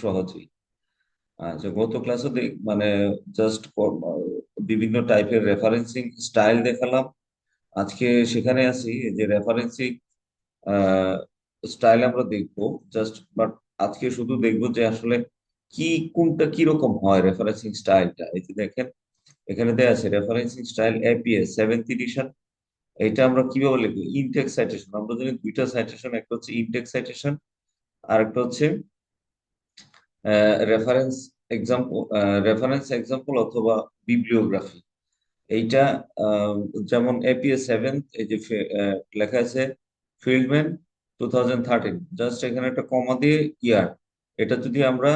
সহজেই। আচ্ছা, গত ক্লাসে মানে জাস্ট বিভিন্ন টাইপের রেফারেন্সিং স্টাইল দেখালাম। আজকে সেখানে আছি, এই যে রেফারেন্সিং স্টাইল আমরা দেখবো জাস্ট, বাট আজকে শুধু দেখবো যে আসলে কি কোনটা কিরকম হয় রেফারেন্সিং স্টাইলটা। এই যে দেখেন, এখানে দেয়া আছে referencing style APS 7th addition. এটা আমরা কিভাবে লিখবো? ইনটেক্স সাইটেশন। আমরা জানি দুইটা সাইটেশন, একটা হচ্ছে ইনটেক্স সাইটেশন আর একটা হচ্ছে রেফারেন্স এক্সাম্পল, রেফারেন্স এক্সাম্পল অথবা বিব্লিওগ্রাফি। এইটা আহ, যেমন এপিএস 7, এই যে লেখা আছে ফিল্ডম্যান 2013, জাস্ট এখানে একটা কমা দিয়ে ইয়ার। এটা যদি আমরা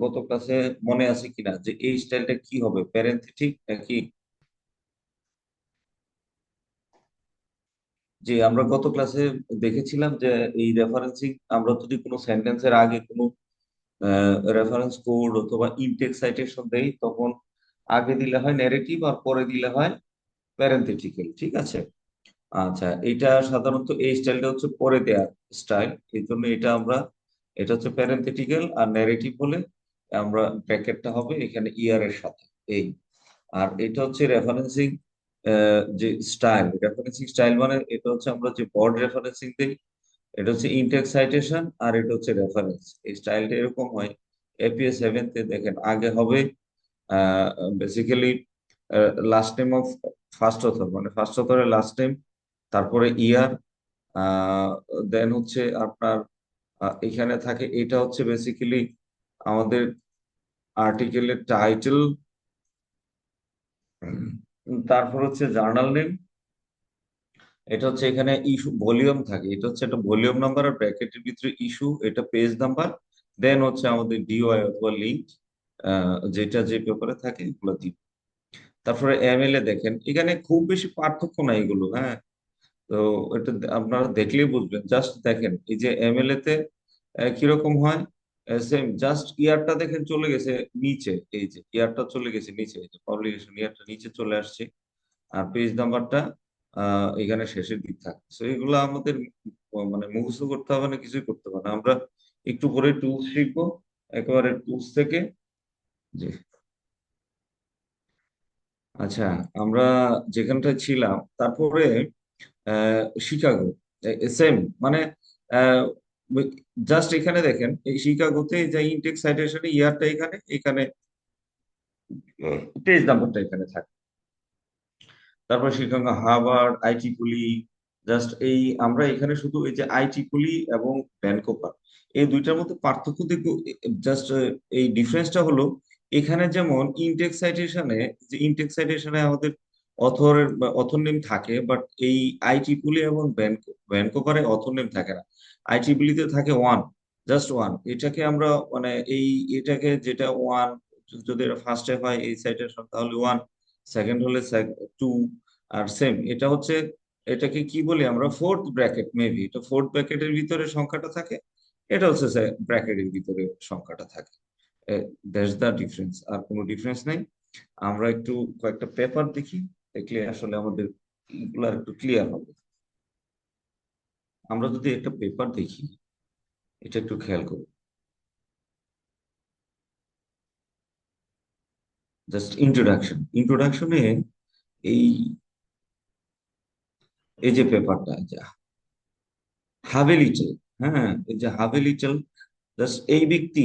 গত ক্লাসে মনে আছে কিনা যে এই স্টাইলটা কি হবে, প্যারেন্থেটিক নাকি? যে আমরা গত ক্লাসে দেখেছিলাম যে এই রেফারেন্সিং আমরা যদি কোনো সেন্টেন্সের আগে কোনো রেফারেন্স কোড অথবা ইনটেক্স সাইটেশন দেই, তখন আগে দিলে হয় ন্যারেটিভ আর পরে দিলে হয় প্যারেন্থেটিক্যাল। ঠিক আছে? আচ্ছা, এটা সাধারণত এই স্টাইলটা হচ্ছে পরে দেওয়ার স্টাইল, এই জন্য এটা হচ্ছে প্যারেন্থেটিক্যাল। আর ন্যারেটিভ হলে আমরা ব্র্যাকেটটা হবে এখানে ইয়ার এর সাথে। এই আর এটা হচ্ছে রেফারেন্সিং যে স্টাইল, রেফারেন্সিং স্টাইল মানে এটা হচ্ছে আমরা যে বর্ড রেফারেন্সিং দেই, এটা হচ্ছে ইনটেক্স সাইটেশন আর এটা হচ্ছে রেফারেন্স। এই স্টাইলটা এরকম হয়। এপিএস 7 দেখেন আগে হবে basically last name of first author, মানে ফার্স্ট অথরের লাস্ট নেম, তারপরে ইয়ার, দেন হচ্ছে আপনার এখানে থাকে এটা হচ্ছে বেসিক্যালি আমাদের আর্টিকেলের টাইটেল, তারপর হচ্ছে জার্নাল নেম। এটা হচ্ছে এখানে ইস্যু ভলিউম থাকে, এটা হচ্ছে একটা ভলিউম নাম্বার আর ব্র্যাকেটের ভিতরে ইস্যু, এটা পেজ নাম্বার। দেন হচ্ছে আমাদের ডিওআই অথবা লিঙ্ক, যেটা যে পেপারে থাকে এগুলো দিব। তারপরে এমএল এ দেখেন এখানে খুব বেশি পার্থক্য নাই এগুলো, হ্যাঁ। তো এটা আপনারা দেখলেই বুঝবেন, জাস্ট দেখেন এই যে এমএলএ তে কিরকম হয়। সেম, জাস্ট ইয়ারটা দেখেন চলে গেছে নিচে, এই যে ইয়ারটা চলে গেছে নিচে, এই যে পাবলিকেশন ইয়ারটা নিচে চলে আসছে। আর পেজ নাম্বারটা এখানে শেষের দিক থাকে। তো এগুলো আমাদের মানে মুখস্থ করতে হবে না, কিছুই করতে হবে না। আমরা একটু পরে টুলস শিখবো, একেবারে টুলস থেকে। জি। আচ্ছা, আমরা যেখানটা ছিলাম তারপরে শিকাগো, সেম, মানে জাস্ট এখানে দেখেন এই শিকাগোতে যে ইনটেক্স সাইটেশনে ইয়ারটা এখানে, এখানে পেজ নাম্বারটা এখানে থাকে। তারপর শিকাগো হার্ভার্ড, আইটি পুলি, জাস্ট এই আমরা এখানে শুধু এই যে আইটি পুলি এবং ভ্যানকুভার, এই দুইটার মধ্যে পার্থক্য দেখবো। জাস্ট এই ডিফারেন্সটা হলো এখানে যেমন ইনটেক্স সাইটেশনে, যে ইনটেক্স সাইটেশনে আমাদের অথরের অথর নেম থাকে, বাট এই আইটি পুলি এবং ভ্যানকুভারে অথর নেম থাকে না। আইটি পুলিতে থাকে ওয়ান, জাস্ট ওয়ান। এটাকে আমরা মানে এই এটাকে যেটা ওয়ান, যদি এটা ফার্স্টে হয় এই সাইটেশন তাহলে ওয়ান, সেকেন্ড হলে টু। আর সেম এটা হচ্ছে, এটাকে কি বলি আমরা, ফোর্থ ব্র্যাকেট মেবি, এটা ফোর্থ ব্র্যাকেটের ভিতরে সংখ্যাটা থাকে, এটা হচ্ছে ব্র্যাকেটের ভিতরে সংখ্যাটা থাকে। দ্যাটস দ্য ডিফারেন্স, আর কোনো ডিফারেন্স নাই। আমরা একটু কয়েকটা পেপার দেখি, দেখলে আসলে আমাদের এগুলো একটু ক্লিয়ার হবে। আমরা যদি একটা পেপার দেখি, এটা একটু খেয়াল করি, জাস্ট ইন্ট্রোডাকশন। ইন্ট্রোডাকশনে এই এই যে পেপারটা, যা হ্যাভ এ লিটল, হ্যাঁ, এই যে হ্যাভ এ লিটল, জাস্ট এই ব্যক্তি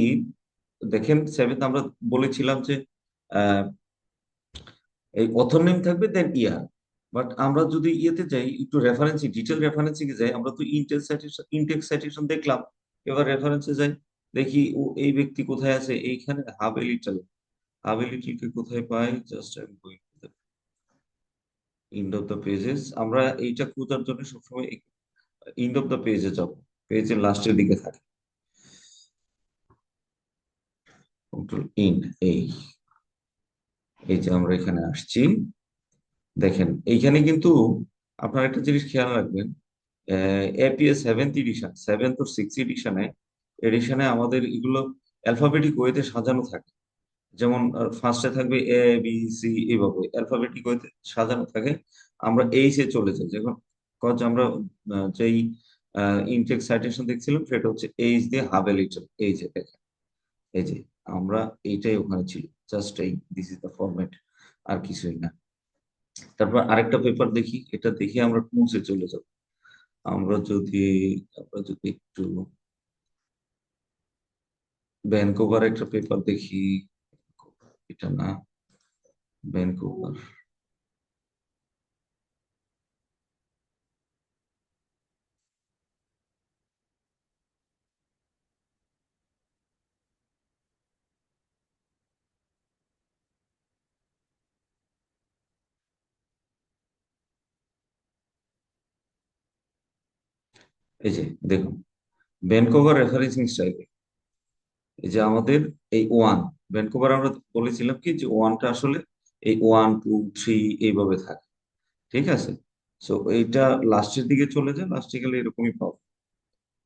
দেখেন সেভেন্থ আমরা বলেছিলাম যে আহ, এই অথর নেম থাকবে দেন ইয়ার। বাট আমরা যদি ইয়েতে যাই একটু রেফারেন্সিং, ডিটেল রেফারেন্সিং এ যাই, আমরা তো ইনটেক্স সাইটেশন দেখলাম, এবার রেফারেন্সে যাই, দেখি ও এই ব্যক্তি কোথায় আছে, এইখানে have a little. Have a little কে কোথায় পাই? Just I am going to the end of the pages. আমরা এইটা খোঁজার জন্য সবসময় এন্ড অফ দ্য পেজে যাব, পেজের লাস্টের দিকে থাকে কন্ট্রোল ইন। এই এই যে আমরা এখানে আসছি, দেখেন এইখানে কিন্তু আপনার একটা জিনিস খেয়াল রাখবেন, এপিএস 7th এডিশন, 7th ও 6th এডিশনে আমাদের এগুলো অ্যালফাবেটিক ওয়েতে সাজানো থাকে। যেমন ফার্স্টে থাকবে এ বি সি, এইভাবে অ্যালফাবেটিক ওয়েতে সাজানো থাকে। আমরা এইচ এ চলে যাই যখন, কজ আমরা যেই ইনটেক্স সাইটেশন দেখছিলাম সেটা হচ্ছে এইচ দিয়ে হাবে লিটল, এই যে দেখেন এই যে আমরা এইটাই ওখানে ছিল, জাস্ট এই দিস ইজ দ্য ফরম্যাট, আর কিছুই না। তারপর আরেকটা পেপার দেখি, এটা দেখি আমরা টুলসে চলে যাব। আমরা যদি আমরা যদি একটু ভ্যানকুভার একটা পেপার দেখি, এটা না, ভ্যানকুভার। এই যে দেখুন, ভ্যানকুভার রেফারেন্সিং স্টাইল, এই যে আমাদের এই ওয়ান, ভ্যানকুভার আমরা বলেছিলাম কি যে ওয়ানটা আসলে এই 1 2 3 এইভাবে থাকে, ঠিক আছে। সো এইটা লাস্টের দিকে চলে যায়, লাস্টে গেলে এরকমই পাবো।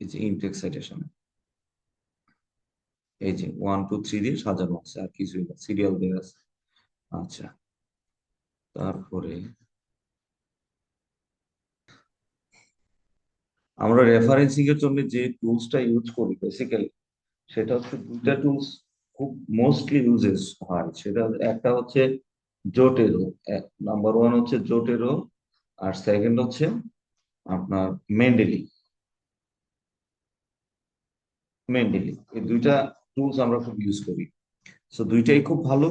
এই যে ইনটেক্স সাইটেশন, এই যে 1 2 3 দিয়ে সাজানো আছে, আর কিছুই না, সিরিয়াল দেওয়া আছে। আচ্ছা, তারপরে আমরা রেফারেন্সিং এর জন্য যে টুলসটা ইউজ করি বেসিক্যালি, সেটা হচ্ছে দুইটা টুলস খুব মোস্টলি ইউজেস হয়। সেটা একটা হচ্ছে জোটেরো, নাম্বার ওয়ান হচ্ছে জোটেরো, আর সেকেন্ড হচ্ছে আপনার মেন্ডেলি। মেন্ডেলি, এই দুইটা টুলস আমরা খুব ইউজ করি। সো দুইটাই খুব ভালো,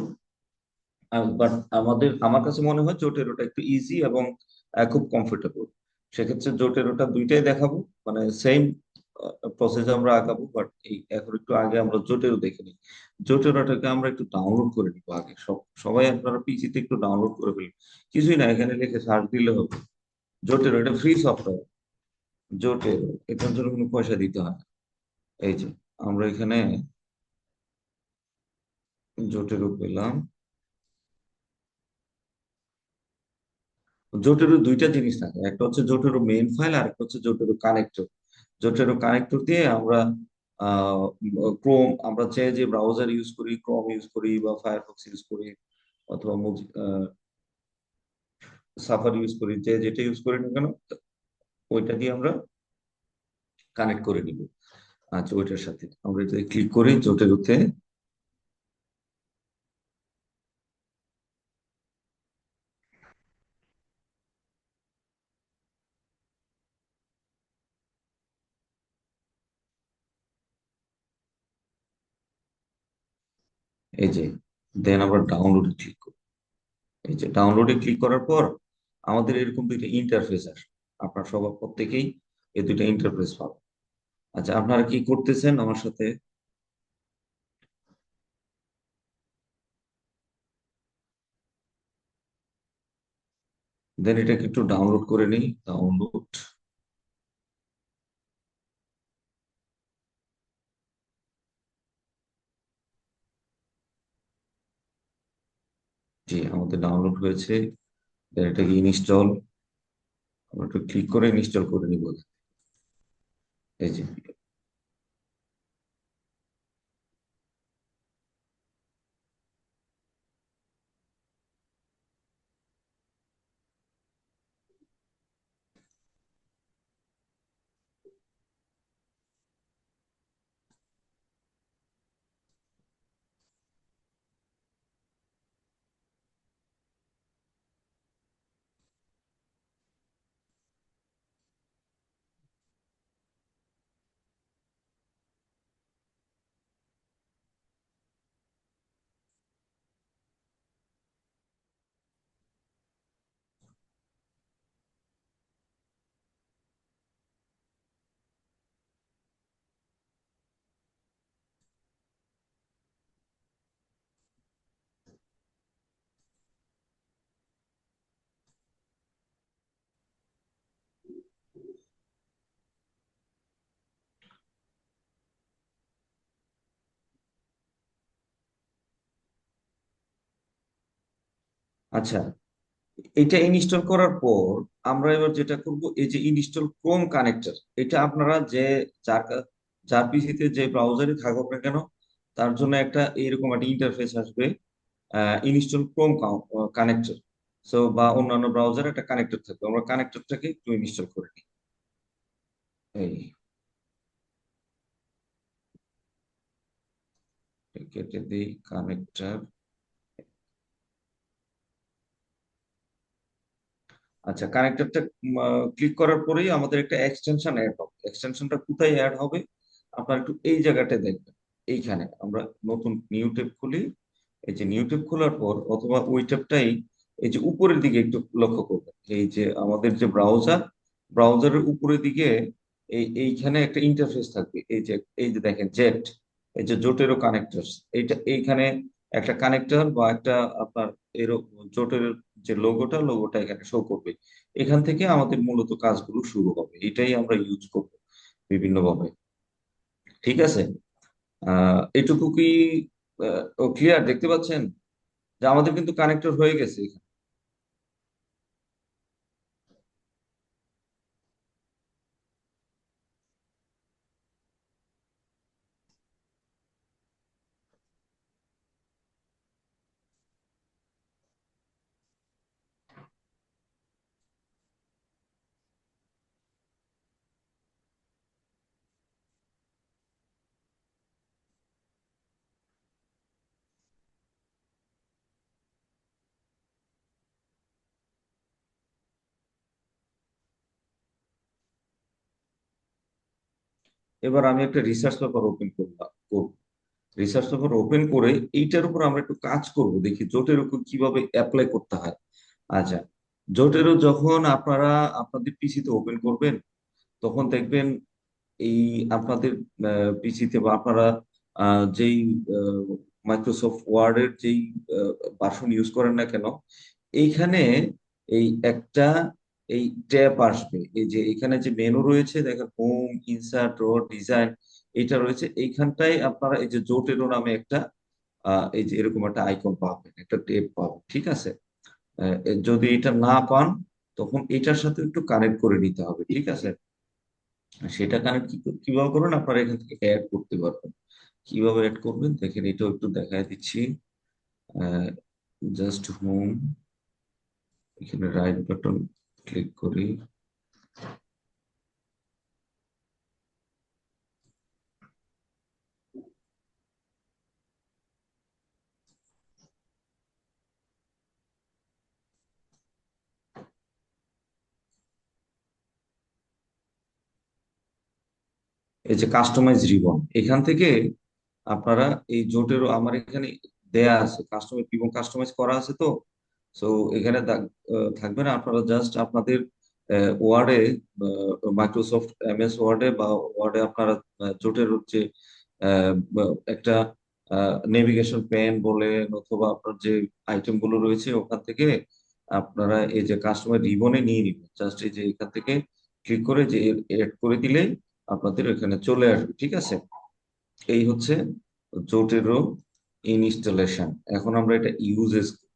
বাট আমার কাছে মনে হয় জোটেরোটা একটু ইজি এবং খুব কমফোর্টেবল। সেক্ষেত্রে জোটেরোটা দুইটাই দেখাবো, মানে সেম প্রসেস আমরা আঁকাবো, বাট এই এখন একটু আগে আমরা জোটেরো দেখে নিই। জোটেরোটাকে আমরা একটু ডাউনলোড করে নিবো আগে, সবাই আপনারা পিসিতে একটু ডাউনলোড করে ফেলুন। কিছুই না, এখানে লিখে সার্চ দিলে হবে। জোটেরো এটা ফ্রি সফটওয়্যার। জোটেরো, এটার জন্য কোনো পয়সা দিতে হয় না। এই যে আমরা এখানে জোটেরো পেলাম। জোটেরো দুইটা জিনিস থাকে, একটা হচ্ছে জোটেরো মেইন ফাইল, আর একটা হচ্ছে জোটেরো কানেক্টর। জোটেরো কানেক্টর দিয়ে আমরা ক্রোম, আমরা যে ব্রাউজার ইউজ করি, ক্রোম ইউজ করি বা ফায়ারফক্স ইউজ করি, অথবা সাফারি ইউজ করি, যে যেটা ইউজ করি না কেন, ওইটা দিয়ে আমরা কানেক্ট করে নিব। আচ্ছা, ওইটার সাথে আমরা যদি ক্লিক করি জোটেরোতে, এই যে দেন আমরা ডাউনলোডে ক্লিক করি। এই যে ডাউনলোডে ক্লিক করার পর আমাদের এরকম দুইটা ইন্টারফেস আসে। আপনার সবার প্রত্যেকেই এই দুইটা ইন্টারফেস পাবেন। আচ্ছা, আপনারা কি করতেছেন আমার সাথে? দেন এটাকে একটু ডাউনলোড করে নিই, ডাউনলোড। জি, আমাদের ডাউনলোড হয়েছে। দেন এটাকে ইনস্টল, আমরা একটু ক্লিক করে ইনস্টল করে নিব। এই যে, আচ্ছা, এটা ইনস্টল করার পর আমরা এবার যেটা করব, এই যে ইনস্টল ক্রোম কানেক্টর, এটা আপনারা যার পিসিতে যে ব্রাউজারে থাকুক না কেন, তার জন্য একটা এরকম একটা ইন্টারফেস আসবে, ইনস্টল ক্রোম কানেক্টর। সো বা অন্যান্য ব্রাউজারে একটা কানেক্টর থাকবে, আমরা কানেক্টরটাকে একটু ইনস্টল করে নিই। এই কেটে দিই কানেক্টর। আচ্ছা, কানেক্টরটা ক্লিক করার পরেই আমাদের একটা এক্সটেনশন অ্যাড হবে। এক্সটেনশনটা কোথায় অ্যাড হবে আপনার একটু এই জায়গাটা দেখবেন। এইখানে আমরা নতুন নিউ ট্যাব খুলি। এই যে নিউ ট্যাব খোলার পর অথবা ওই ট্যাবটাই এই যে উপরের দিকে একটু লক্ষ্য করবেন। এই যে আমাদের যে ব্রাউজারের উপরের দিকে এইখানে একটা ইন্টারফেস থাকবে। এই যে দেখেন জেট, এই যে জোটেরও কানেক্টর, এইখানে একটা কানেক্টর বা একটা আপনার জোটের যে লোগোটা এখানে শো করবে। এখান থেকে আমাদের মূলত কাজগুলো শুরু হবে, এটাই আমরা ইউজ করব বিভিন্ন ভাবে। ঠিক আছে, এটুকু কি ক্লিয়ার দেখতে পাচ্ছেন যে আমাদের কিন্তু কানেক্টর হয়ে গেছে এখানে। এবার আমি একটা রিসার্চ পেপার ওপেন করব। রিসার্চ পেপার ওপেন করে এইটার উপর আমরা একটু কাজ করব, দেখি জোটের উপর কিভাবে অ্যাপ্লাই করতে হয়। আচ্ছা, জোটেরও যখন আপনারা আপনাদের পিসিতে ওপেন করবেন তখন দেখবেন এই আপনাদের পিসিতে বা আপনারা যেই মাইক্রোসফট ওয়ার্ডের যেই ভার্সন ইউজ করেন না কেন, এইখানে এই একটা এই ট্যাব আসবে। এই যে এখানে যে মেনু রয়েছে দেখেন, হোম, ইনসার্ট, ও ডিজাইন, এটা রয়েছে। এইখানটায় আপনারা এই যে জোটেরো নামে একটা এই যে এরকম একটা আইকন পাবেন, একটা ট্যাব পাবেন। ঠিক আছে, যদি এটা না পান তখন এটার সাথে একটু কানেক্ট করে নিতে হবে। ঠিক আছে, সেটা কানেক্ট কিভাবে করবেন আপনারা এখান থেকে অ্যাড করতে পারবেন। কিভাবে অ্যাড করবেন দেখেন, এটাও একটু দেখায় দিচ্ছি। জাস্ট হোম, এখানে রাইট বাটন ক্লিক করি। এই যে কাস্টমাইজ রিবন, এখান থেকে আপনারা এই জোটেরও আমার এখানে দেয়া আছে, কাস্টমাইজ করা আছে। তো সো এখানে থাকবে না, আপনারা জাস্ট আপনাদের ওয়ার্ডে, মাইক্রোসফট এমএস ওয়ার্ডে বা ওয়ার্ডে আপনারা জোটের হচ্ছে একটা নেভিগেশন প্যান বলেন অথবা আপনার যে আইটেম গুলো রয়েছে ওখান থেকে আপনারা এই যে কাস্টমার রিবনে নিয়ে নিবেন। জাস্ট এই যে এখান থেকে ক্লিক করে যে এড করে দিলে আপনাদের এখানে চলে আসবে। ঠিক আছে, এই হচ্ছে জোটেরো ইনস্টলেশন। এখন আমরা এটা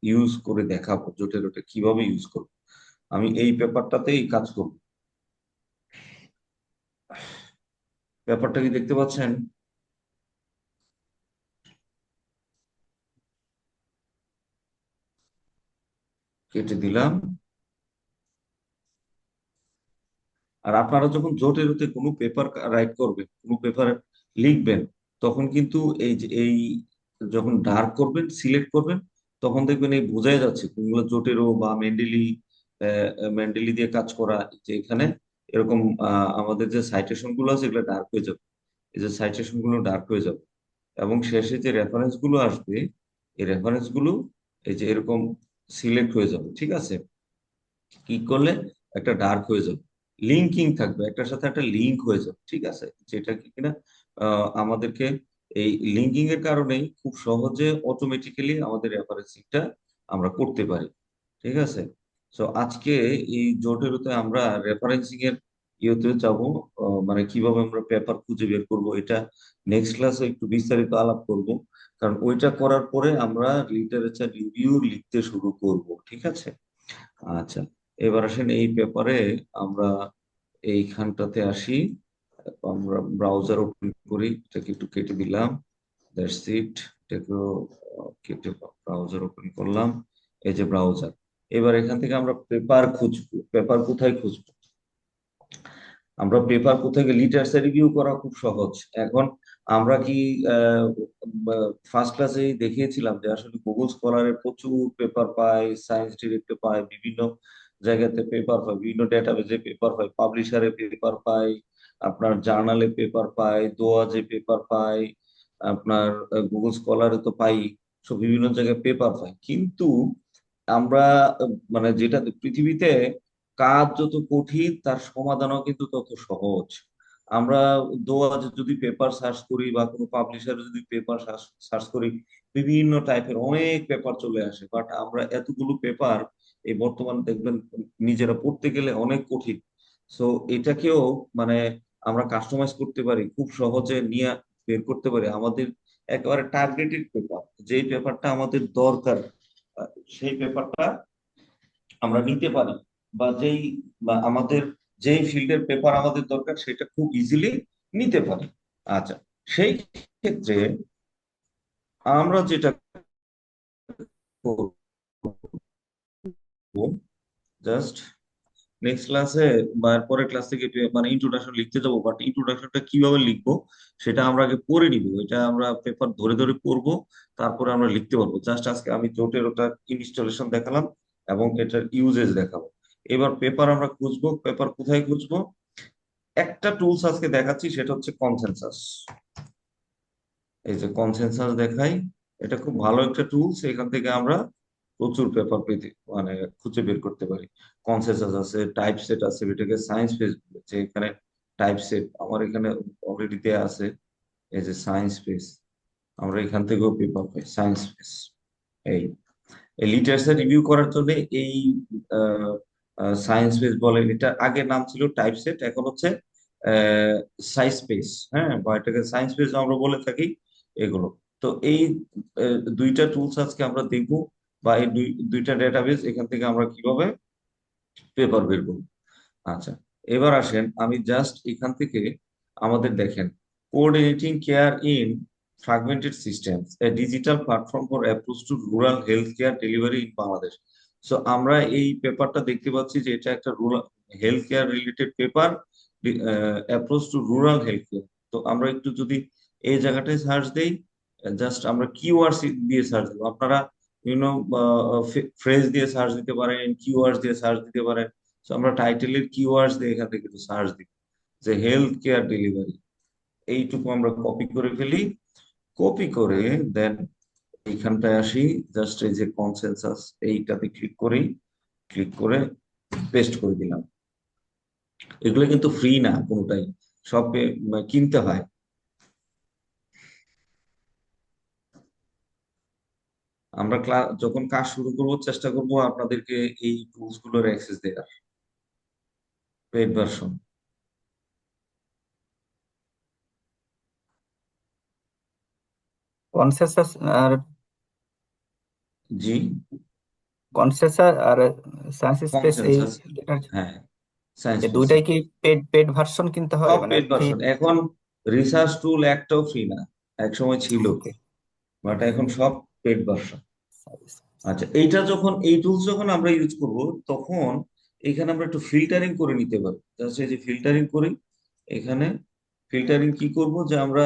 ইউজ করে দেখাবো জোটেরোটা কিভাবে ইউজ করবো। আমি এই পেপারটাতেই কাজ করব। পেপারটা কি দেখতে পাচ্ছেন? কেটে দিলাম। আর আপনারা যখন জোটেরোতে কোনো পেপার রাইট করবেন, কোনো পেপার লিখবেন, তখন কিন্তু এই যে যখন ডার্ক করবেন, সিলেক্ট করবেন, তখন দেখবেন এই বোঝাই যাচ্ছে কোনগুলো জোটেরো বা মেন্ডেলি দিয়ে কাজ করা। যে এখানে এরকম আমাদের যে সাইটেশন গুলো আছে এগুলো ডার্ক হয়ে যাবে। এই যে সাইটেশন গুলো ডার্ক হয়ে যাবে এবং শেষে যে রেফারেন্স গুলো আসবে এই রেফারেন্স গুলো এই যে এরকম সিলেক্ট হয়ে যাবে। ঠিক আছে, ক্লিক করলে একটা ডার্ক হয়ে যাবে, লিঙ্কিং থাকবে, একটার সাথে একটা লিঙ্ক হয়ে যাবে। ঠিক আছে, যেটা কি কিনা আমাদেরকে এই লিঙ্কিং এর কারণেই খুব সহজে অটোমেটিক্যালি আমাদের রেফারেন্সিংটা আমরা করতে পারি। ঠিক আছে, তো আজকে এই জোটেরোতে আমরা রেফারেন্সিং এর ইয়েতে যাব, মানে কিভাবে আমরা পেপার খুঁজে বের করব এটা নেক্সট ক্লাসে একটু বিস্তারিত আলাপ করব। কারণ ওইটা করার পরে আমরা লিটারেচার রিভিউ লিখতে শুরু করব। ঠিক আছে, আচ্ছা, এবার আসেন এই পেপারে আমরা এইখানটাতে আসি। আমরা ব্রাউজার ওপেন করি, এটাকে একটু কেটে দিলাম। দ্যাটস ইট, এটাকেও কেটে ব্রাউজার ওপেন করলাম। এই যে ব্রাউজার, এবার এখান থেকে আমরা পেপার খুঁজবো। পেপার কোথায় খুঁজবো? আমরা পেপার কোথায় গিয়ে লিটারেচার রিভিউ করা খুব সহজ এখন। আমরা কি ফার্স্ট ক্লাসে দেখিয়েছিলাম যে আসলে গুগল স্কলারে প্রচুর পেপার পাই, সায়েন্স ডিরেক্টে পাই, বিভিন্ন জায়গাতে পেপার পাই, বিভিন্ন ডেটাবেজে পেপার পাই, পাবলিশারে পেপার পাই, আপনার জার্নালে পেপার পাই, দোয়াজে পেপার পাই, আপনার গুগল স্কলারে তো পাই, সব বিভিন্ন জায়গায় পেপার পাই। কিন্তু আমরা মানে যেটা পৃথিবীতে কাজ যত কঠিন তার সমাধানও কিন্তু তত সহজ। আমরা দোয়াজ যদি পেপার সার্চ করি বা কোনো পাবলিশারে যদি পেপার সার্চ করি, বিভিন্ন টাইপের অনেক পেপার চলে আসে, বাট আমরা এতগুলো পেপার এই বর্তমানে দেখবেন নিজেরা পড়তে গেলে অনেক কঠিন। সো এটাকেও মানে আমরা কাস্টমাইজ করতে পারি, খুব সহজে নিয়ে বের করতে পারি আমাদের একেবারে টার্গেটেড পেপার, যেই পেপারটা আমাদের দরকার সেই পেপারটা আমরা নিতে পারি, বা আমাদের যেই ফিল্ডের পেপার আমাদের দরকার সেটা খুব ইজিলি নিতে পারি। আচ্ছা, সেই ক্ষেত্রে আমরা যেটা করবো, জাস্ট নেক্সট ক্লাসে বা এর পরের ক্লাস থেকে মানে ইন্ট্রোডাকশন লিখতে যাবো, বাট ইন্ট্রোডাকশনটা কিভাবে লিখবো সেটা আমরা আগে পড়ে নিব। এটা আমরা পেপার ধরে ধরে পড়বো, তারপরে আমরা লিখতে পারবো। জাস্ট আজকে আমি জোটের ওটা ইনস্টলেশন দেখালাম এবং এটার ইউজেস দেখাবো। এবার পেপার আমরা খুঁজবো, পেপার কোথায় খুঁজবো? একটা টুলস আজকে দেখাচ্ছি, সেটা হচ্ছে কনসেনসাস। এই যে কনসেনসাস দেখাই, এটা খুব ভালো একটা টুলস। এখান থেকে আমরা প্রচুর পেপার পেতে মানে খুঁজে বের করতে পারি। কনসেনসাস আছে, টাইপ সেট আছে, এটাকে সায়েন্স পেজ বলেছে। এখানে টাইপ সেট আমার এখানে অলরেডি দেয়া আছে। এই যে সায়েন্স পেজ, আমরা এখান থেকেও পেপার পাই সায়েন্স পেজ। এই লিটারেচার রিভিউ করার জন্য এই সায়েন্স পেজ বলে, এটা আগের নাম ছিল টাইপ সেট, এখন হচ্ছে সাইজ পেজ, হ্যাঁ, বা এটাকে সায়েন্স পেজ আমরা বলে থাকি এগুলো। তো এই দুইটা টুলস আজকে আমরা দেখবো, বা এই দুইটা ডেটাবেজ এখান থেকে আমরা কিভাবে পেপার বের করবো। আচ্ছা, এবার আসেন আমি জাস্ট এখান থেকে আমাদের দেখেন, coordinating care in fragmented systems, a digital platform for approach to rural health care delivery in Bangladesh. So আমরা এই পেপারটা দেখতে পাচ্ছি যে এটা একটা rural health care related paper, approach to rural health care. তো আমরা একটু যদি এই জায়গাটায় সার্চ দেই, জাস্ট আমরা কিওয়ার্ডস দিয়ে সার্চ দেবো, আপনারা ইউনো ফ্রেজ দিয়ে সার্চ দিতে পারেন, কিওয়ার্ডস দিয়ে সার্চ দিতে পারেন। তো আমরা টাইটেলের কিওয়ার্ডস দিয়ে এখান থেকে একটু সার্চ দিই যে হেলথ কেয়ার ডেলিভারি, এইটুকু আমরা কপি করে ফেলি। কপি করে দেন এইখানটায় আসি, জাস্ট এই যে কনসেনসাস এইটাতে ক্লিক করি, ক্লিক করে পেস্ট করে দিলাম। এগুলো কিন্তু ফ্রি না কোনোটাই, সব কিনতে হয়। আমরা ক্লাস যখন কাজ শুরু করব চেষ্টা করব আপনাদেরকে এই টুলস গুলোর অ্যাক্সেস দেওয়ার, পেড ভার্সন। কনসেসাস আর জি, কনসেসার আর সায়েন্স স্পেস এই কনসেনসাস, দুটার হ্যাঁ, সায়েন্স এই পেজ, দুইটাই কি পেড পেড ভার্সন কিনতে হয় সব মানে পেড ফ্রি? ভার্সন। এখন রিসার্চ টুল একটাও ফ্রি না, এক সময় ছিল, ওকে। বাট এখন সব পেড ভার্সন। আচ্ছা, এই টুলস যখন আমরা ইউজ করব, তখন এখানে আমরা একটু ফিল্টারিং করে নিতে পারি। জাস্ট এই যে ফিল্টারিং করি এখানে, ফিল্টারিং কি করব যে আমরা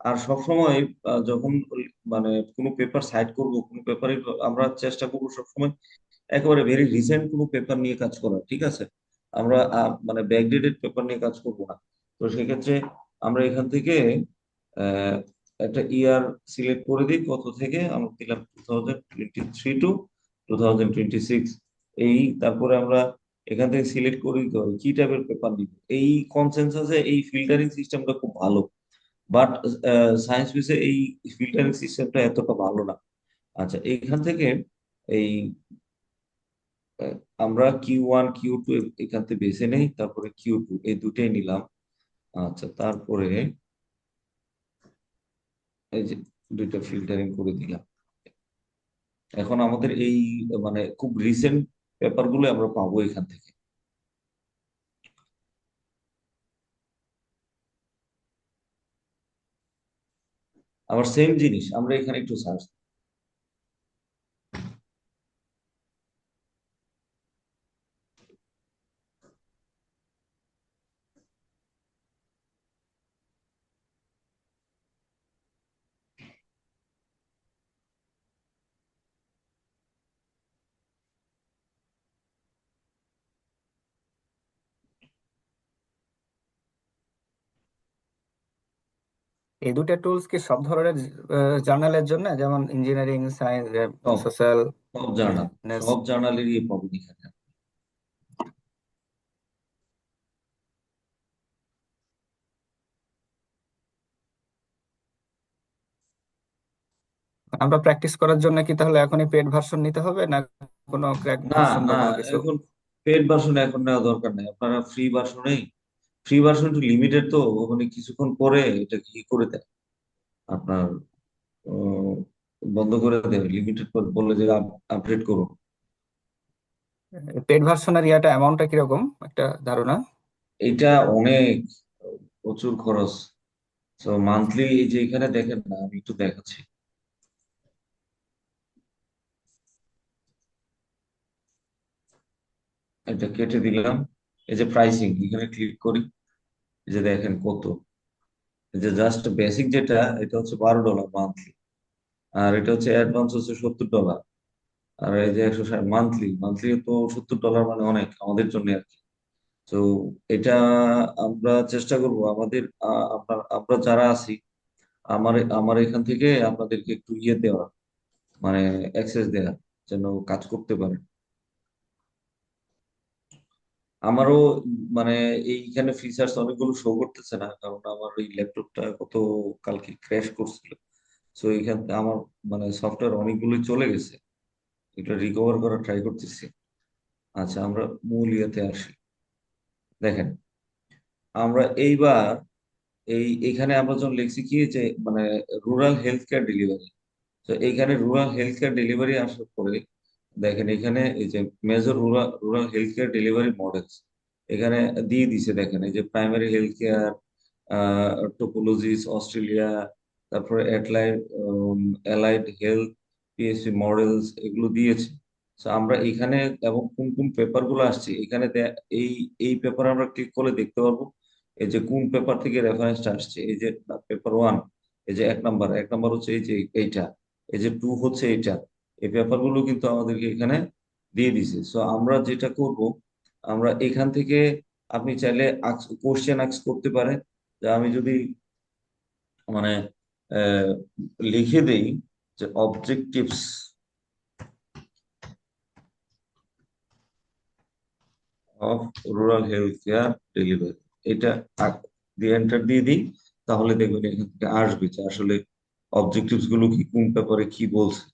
আর সব সময় যখন মানে কোনো পেপার সাইট করব, কোনো পেপারে আমরা চেষ্টা করব সবসময় একেবারে ভেরি রিসেন্ট কোনো পেপার নিয়ে কাজ করা, ঠিক আছে? আমরা মানে ব্যাকডেটেড পেপার নিয়ে কাজ করবো না। তো সেক্ষেত্রে আমরা এখান থেকে আহ, একটা ইয়ার সিলেক্ট করে দিই, কত থেকে আমরা দিলাম 2023 to 2026, এই তারপরে আমরা এখান থেকে সিলেক্ট করে দিতে পারি কি টাইপের পেপার নিব। এই কনসেনসাসে এই ফিল্টারিং সিস্টেমটা খুব ভালো, বাট সায়েন্স বেসে এই ফিল্টারিং সিস্টেমটা এতটা ভালো না। আচ্ছা, এইখান থেকে এই আহ, আমরা Q1 Q2 এখান থেকে বেছে নেই, তারপরে Q2, এই দুটাই নিলাম। আচ্ছা, তারপরে এই যে দুইটা ফিল্টারিং করে দিলাম। এখন আমাদের এই মানে খুব রিসেন্ট পেপার গুলো আমরা পাবো এখান থেকে। আবার সেম জিনিস আমরা এখানে একটু সার্চ, এই দুটো টুলস কি সব ধরনের জার্নালের জন্য, যেমন ইঞ্জিনিয়ারিং, সায়েন্স, সব সোশ্যাল, সব জার্নাল, বিজনেস? সব জার্নালেরই পাবেন এখানে। আমরা প্র্যাকটিস করার জন্য কি তাহলে এখনই পেড ভার্সন নিতে হবে, না কোনো ক্র্যাক না, ভার্সন বা না, কোনো কিছু? এখন পেড ভার্সন এখন নেওয়া দরকার নেই, আপনারা ফ্রি ভার্সনেই, ফ্রি ভার্সন একটু লিমিটেড তো, মানে কিছুক্ষণ পরে এটা কি করে দেয় আপনার, আহ, বন্ধ করে দেয়, লিমিটেড বলে যে আপডেট করুন। পেড ভার্সনের ইয়াটা অ্যামাউন্টটা কিরকম, একটা ধারণা? এটা অনেক, প্রচুর খরচ। তো মান্থলি এই যে এখানে দেখেন না, আমি একটু দেখাচ্ছি, এটা কেটে দিলাম, এই যে প্রাইসিং এখানে ক্লিক করি, এই যে দেখেন কত, এই যে জাস্ট বেসিক যেটা, এটা হচ্ছে $12 মান্থলি, আর এটা হচ্ছে অ্যাডভান্স হচ্ছে $70, আর এই যে 160 মান্থলি, মান্থলি তো $70 মানে অনেক আমাদের জন্য আর কি। তো এটা আমরা চেষ্টা করব আমাদের, আমরা যারা আছি, আমার আমার এখান থেকে আপনাদেরকে একটু ইয়ে দেওয়া, মানে অ্যাক্সেস দেওয়া, যেন কাজ করতে পারে। আমারও মানে এইখানে ফিচার্স অনেকগুলো শো করতেছে না, কারণ আমার ওই ল্যাপটপটা কত কালকে ক্র্যাশ করছিল। সো এইখান থেকে আমার মানে সফটওয়্যার অনেকগুলোই চলে গেছে, এটা রিকভার করার ট্রাই করতেছি। আচ্ছা, আমরা মূল ইয়েতে আসি। দেখেন, আমরা এইবার এখানে আমরা যখন লিখছি কি যে মানে রুরাল হেলথ কেয়ার ডেলিভারি, তো এইখানে রুরাল হেলথ কেয়ার ডেলিভারি আসার পরে দেখেন এখানে এই যে major rural rural health care delivery models এখানে দিয়ে দিছে। দেখেন এই যে primary health care, topologies Australia, তারপরে অ্যালাইড হেলথ, পিএসসি মডেলস, এগুলো দিয়েছে। তো আমরা এখানে এবং কোন কোন পেপার গুলো আসছে এখানে এই এই পেপার আমরা ক্লিক করলে দেখতে পারবো এই যে কোন পেপার থেকে রেফারেন্সটা আসছে। এই যে পেপার ওয়ান, এই যে এক নাম্বার হচ্ছে এই যে এইটা, এই যে টু হচ্ছে এইটা, এই পেপারগুলো কিন্তু আমাদেরকে এখানে দিয়ে দিছে। সো আমরা যেটা করব, আমরা এখান থেকে আপনি চাইলে কোশ্চেন আস্ক করতে পারেন, যে আমি যদি মানে আহ, লিখে দেই যে objectives of rural health care delivery, এটা দিয়ে এন্টার দিয়ে দিই, তাহলে দেখবেন এখান থেকে আসবে যে আসলে অবজেক্টিভস গুলো কি, কোন ব্যাপারে কি বলছে।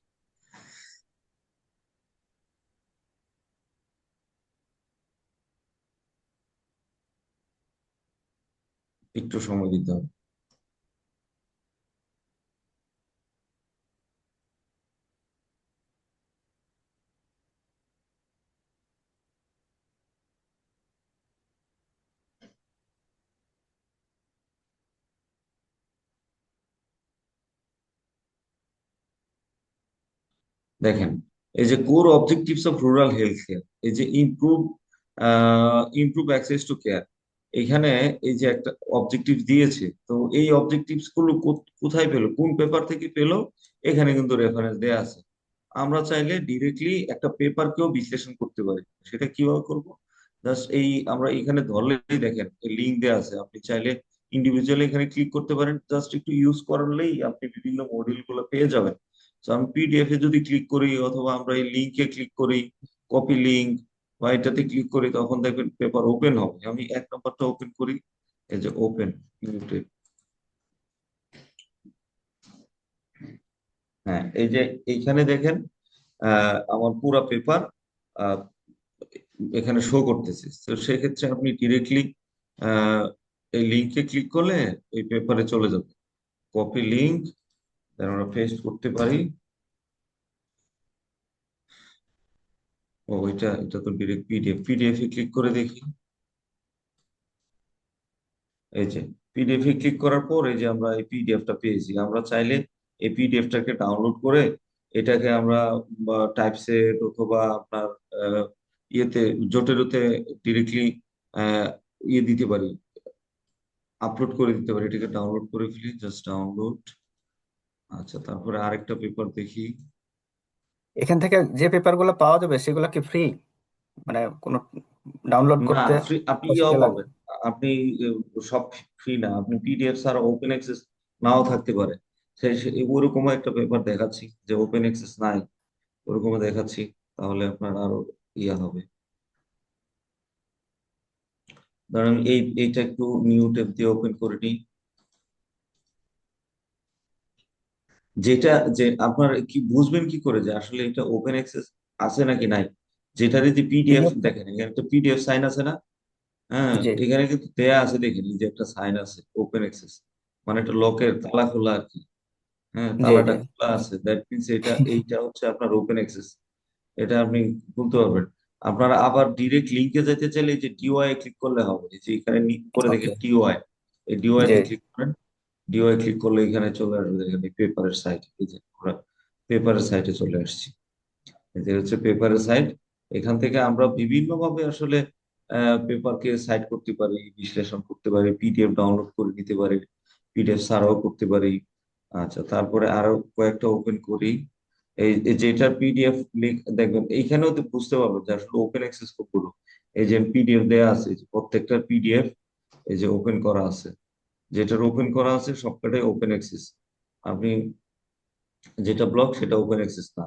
একটু সময় দিতে হবে। দেখেন এই যে core objectives of rural health care, এই যে ইমপ্রুভ অ্যাক্সেস টু কেয়ার, এখানে এই যে একটা অবজেক্টিভ দিয়েছে, তো এই অবজেক্টিভস গুলো কোথায় পেলো, কোন পেপার থেকে পেলো, এখানে কিন্তু রেফারেন্স দেয়া আছে। আমরা চাইলে ডিরেক্টলি একটা পেপারকেও বিশ্লেষণ করতে পারি। সেটা কিভাবে করব, জাস্ট এই আমরা এখানে ধরলেই দেখেন লিঙ্ক দেওয়া আছে, আপনি চাইলে ইন্ডিভিজুয়ালি এখানে ক্লিক করতে পারেন, জাস্ট একটু ইউজ করলেই আপনি বিভিন্ন মডিউল গুলো পেয়ে যাবেন। তো আমি পিডিএফ এ যদি ক্লিক করি অথবা আমরা এই লিঙ্কে ক্লিক করি, কপি লিঙ্ক বা এটাতে ক্লিক করি, তখন দেখবেন পেপার ওপেন হবে। আমি 1 নম্বরটা ওপেন করি, এই যে ওপেন, হ্যাঁ এই যে এইখানে দেখেন আমার পুরো পেপার এখানে শো করতেছে। তো সেক্ষেত্রে আপনি ডিরেক্টলি এই লিঙ্কে ক্লিক করলে এই পেপারে চলে যাবে, কপি লিঙ্ক, আমরা পেস্ট করতে পারি। ও এটা তো ডিরেক্ট পিডিএফ, পিডিএফ এ ক্লিক করে দেখি, এই যে পিডিএফ এ ক্লিক করার পর এই যে আমরা এই পিডিএফটা পেয়েছি। আমরা চাইলে এই পিডিএফটাকে ডাউনলোড করে এটাকে আমরা টাইপসেট অথবা আপনার আহ, ইয়েতে জোটেরোতে ডিরেক্টলি ইয়ে দিতে পারি, আপলোড করে দিতে পারি। এটাকে ডাউনলোড করে ফেলি, জাস্ট ডাউনলোড। আচ্ছা, তারপরে আরেকটা পেপার দেখি। এখান থেকে যে পেপারগুলো পাওয়া যাবে সেগুলো কি ফ্রি, মানে কোনো ডাউনলোড না, করতে ফ্রি আপনি পয়সা ইয়েও দেওয়া লাগবে? পাবেন, আপনি সব ফ্রি না, আপনি পিডিএফ ছাড়া ওপেন অ্যাক্সেস নাও থাকতে পারে। ওরকম একটা পেপার দেখাচ্ছি যে ওপেন অ্যাক্সেস নাই, ওরকম দেখাচ্ছি, তাহলে আপনার আরো ইয়া হবে। ধরেন এইটা একটু নিউ ট্যাব দিয়ে ওপেন করে নিই। যেটা যে আপনার কি বুঝবেন কি করে যে আসলে এটা ওপেন অ্যাক্সেস আছে নাকি নাই? যেটা যদি পিডিএফ পিডিএফ। দেখেন, এখানে একটা পিডিএফ সাইন আছে না? হ্যাঁ, জি এখানে কিন্তু দেয়া আছে, দেখেন এই যে একটা সাইন আছে ওপেন অ্যাক্সেস, মানে একটা লকের তালা খোলা আর কি। হ্যাঁ, জি তালাটা জি খোলা আছে, দ্যাট মিনস এইটা হচ্ছে আপনার ওপেন অ্যাক্সেস। এটা আপনি খুলতে পারবেন। আপনারা আবার ডিরেক্ট লিংকে যেতে চাইলে এই যে ডিওআই ক্লিক করলে হবে। এই যে এখানে করে ওকে। দেখেন ডিওআই, এই ডিওআই জি তে ক্লিক করেন। ডিওআই ক্লিক করলে এখানে চলে আসবে, দেখেন পেপারের সাইট। এই যে আমরা পেপারের সাইটে চলে আসছি। যে হচ্ছে পেপারের সাইট। এখান থেকে আমরা বিভিন্ন ভাবে আসলে পেপারকে সাইট করতে পারি, বিশ্লেষণ করতে পারি, পিডিএফ ডাউনলোড করে নিতে পারি, পিডিএফ সার্চও করতে পারি। আচ্ছা, তারপরে আরো কয়েকটা ওপেন করি। এই যেটা পিডিএফ লিঙ্ক দেখবেন এইখানেও তো বুঝতে পারবেন যে আসলে ওপেন অ্যাক্সেস কোডগুলো, এই যে পিডিএফ দেয়া আছে, এই যে প্রত্যেকটা পিডিএফ এই যে ওপেন করা আছে, যেটার ওপেন করা আছে সবকটাই ওপেন অ্যাক্সেস। আপনি যেটা ব্লক সেটা ওপেন অ্যাক্সেস না,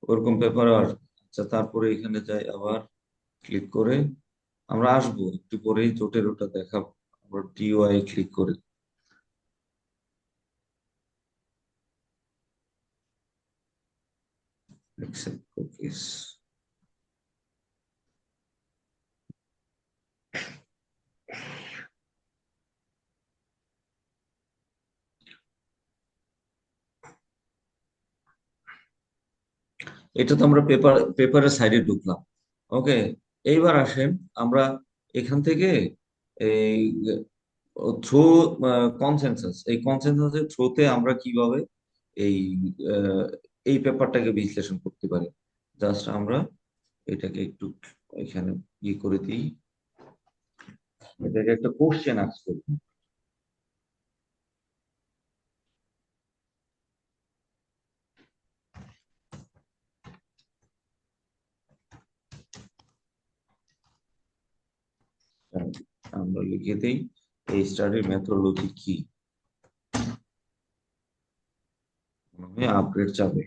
ওরকম পেপারও আসবে। আচ্ছা, তারপরে এখানে যাই আবার, ক্লিক করে আমরা আসবো একটু পরেই জোটের ওটা দেখাবো। আমরা ডিওআই ক্লিক করে accept cookies। এটা তো আমরা পেপারের সাইডে ঢুকলাম। ওকে, এইবার আসেন আমরা এখান থেকে এই থ্রু কনসেনসাস, এই কনসেনসাসের থ্রুতে আমরা কিভাবে এই আহ, এই পেপারটাকে বিশ্লেষণ করতে পারি। জাস্ট আমরা এটাকে একটু এখানে ইয়ে করে দিই, এটাকে একটা কোশ্চেন আস্ক করি। আমরা লিখে দিই এই স্টাডির মেথোডোলজি কি, মনে হয় আপগ্রেড যাবে।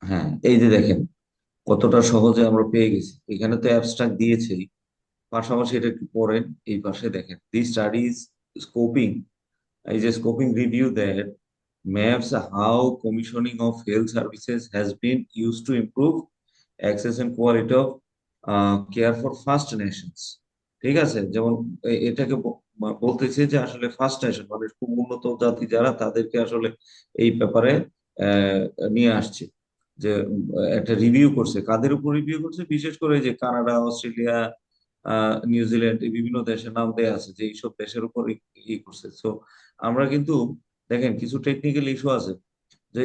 হ্যাঁ, এই যে দেখেন কতটা সহজে আমরা পেয়ে গেছি। এখানে তো অ্যাবস্ট্রাক্ট দিয়েছেই, পাশাপাশি এটা একটু পড়েন। এই পাশে দেখেন দি স্টাডিজ স্কোপিং, এই যে scoping review that maps how commissioning of health services has been used to improve access and quality of care for first nations। ঠিক আছে, যেমন এটাকে বলতেছে যে আসলে ফার্স্ট নেশন মানে খুব উন্নত জাতি যারা, তাদেরকে আসলে এই ব্যাপারে নিয়ে আসছে। যে একটা রিভিউ করছে, কাদের উপর রিভিউ করছে, বিশেষ করে এই যে কানাডা, অস্ট্রেলিয়া, নিউজিল্যান্ড, এই বিভিন্ন দেশের নাম দেয়া আছে যে এইসব দেশের উপর ই করছে। তো আমরা কিন্তু দেখেন কিছু টেকনিক্যাল ইস্যু আছে, যে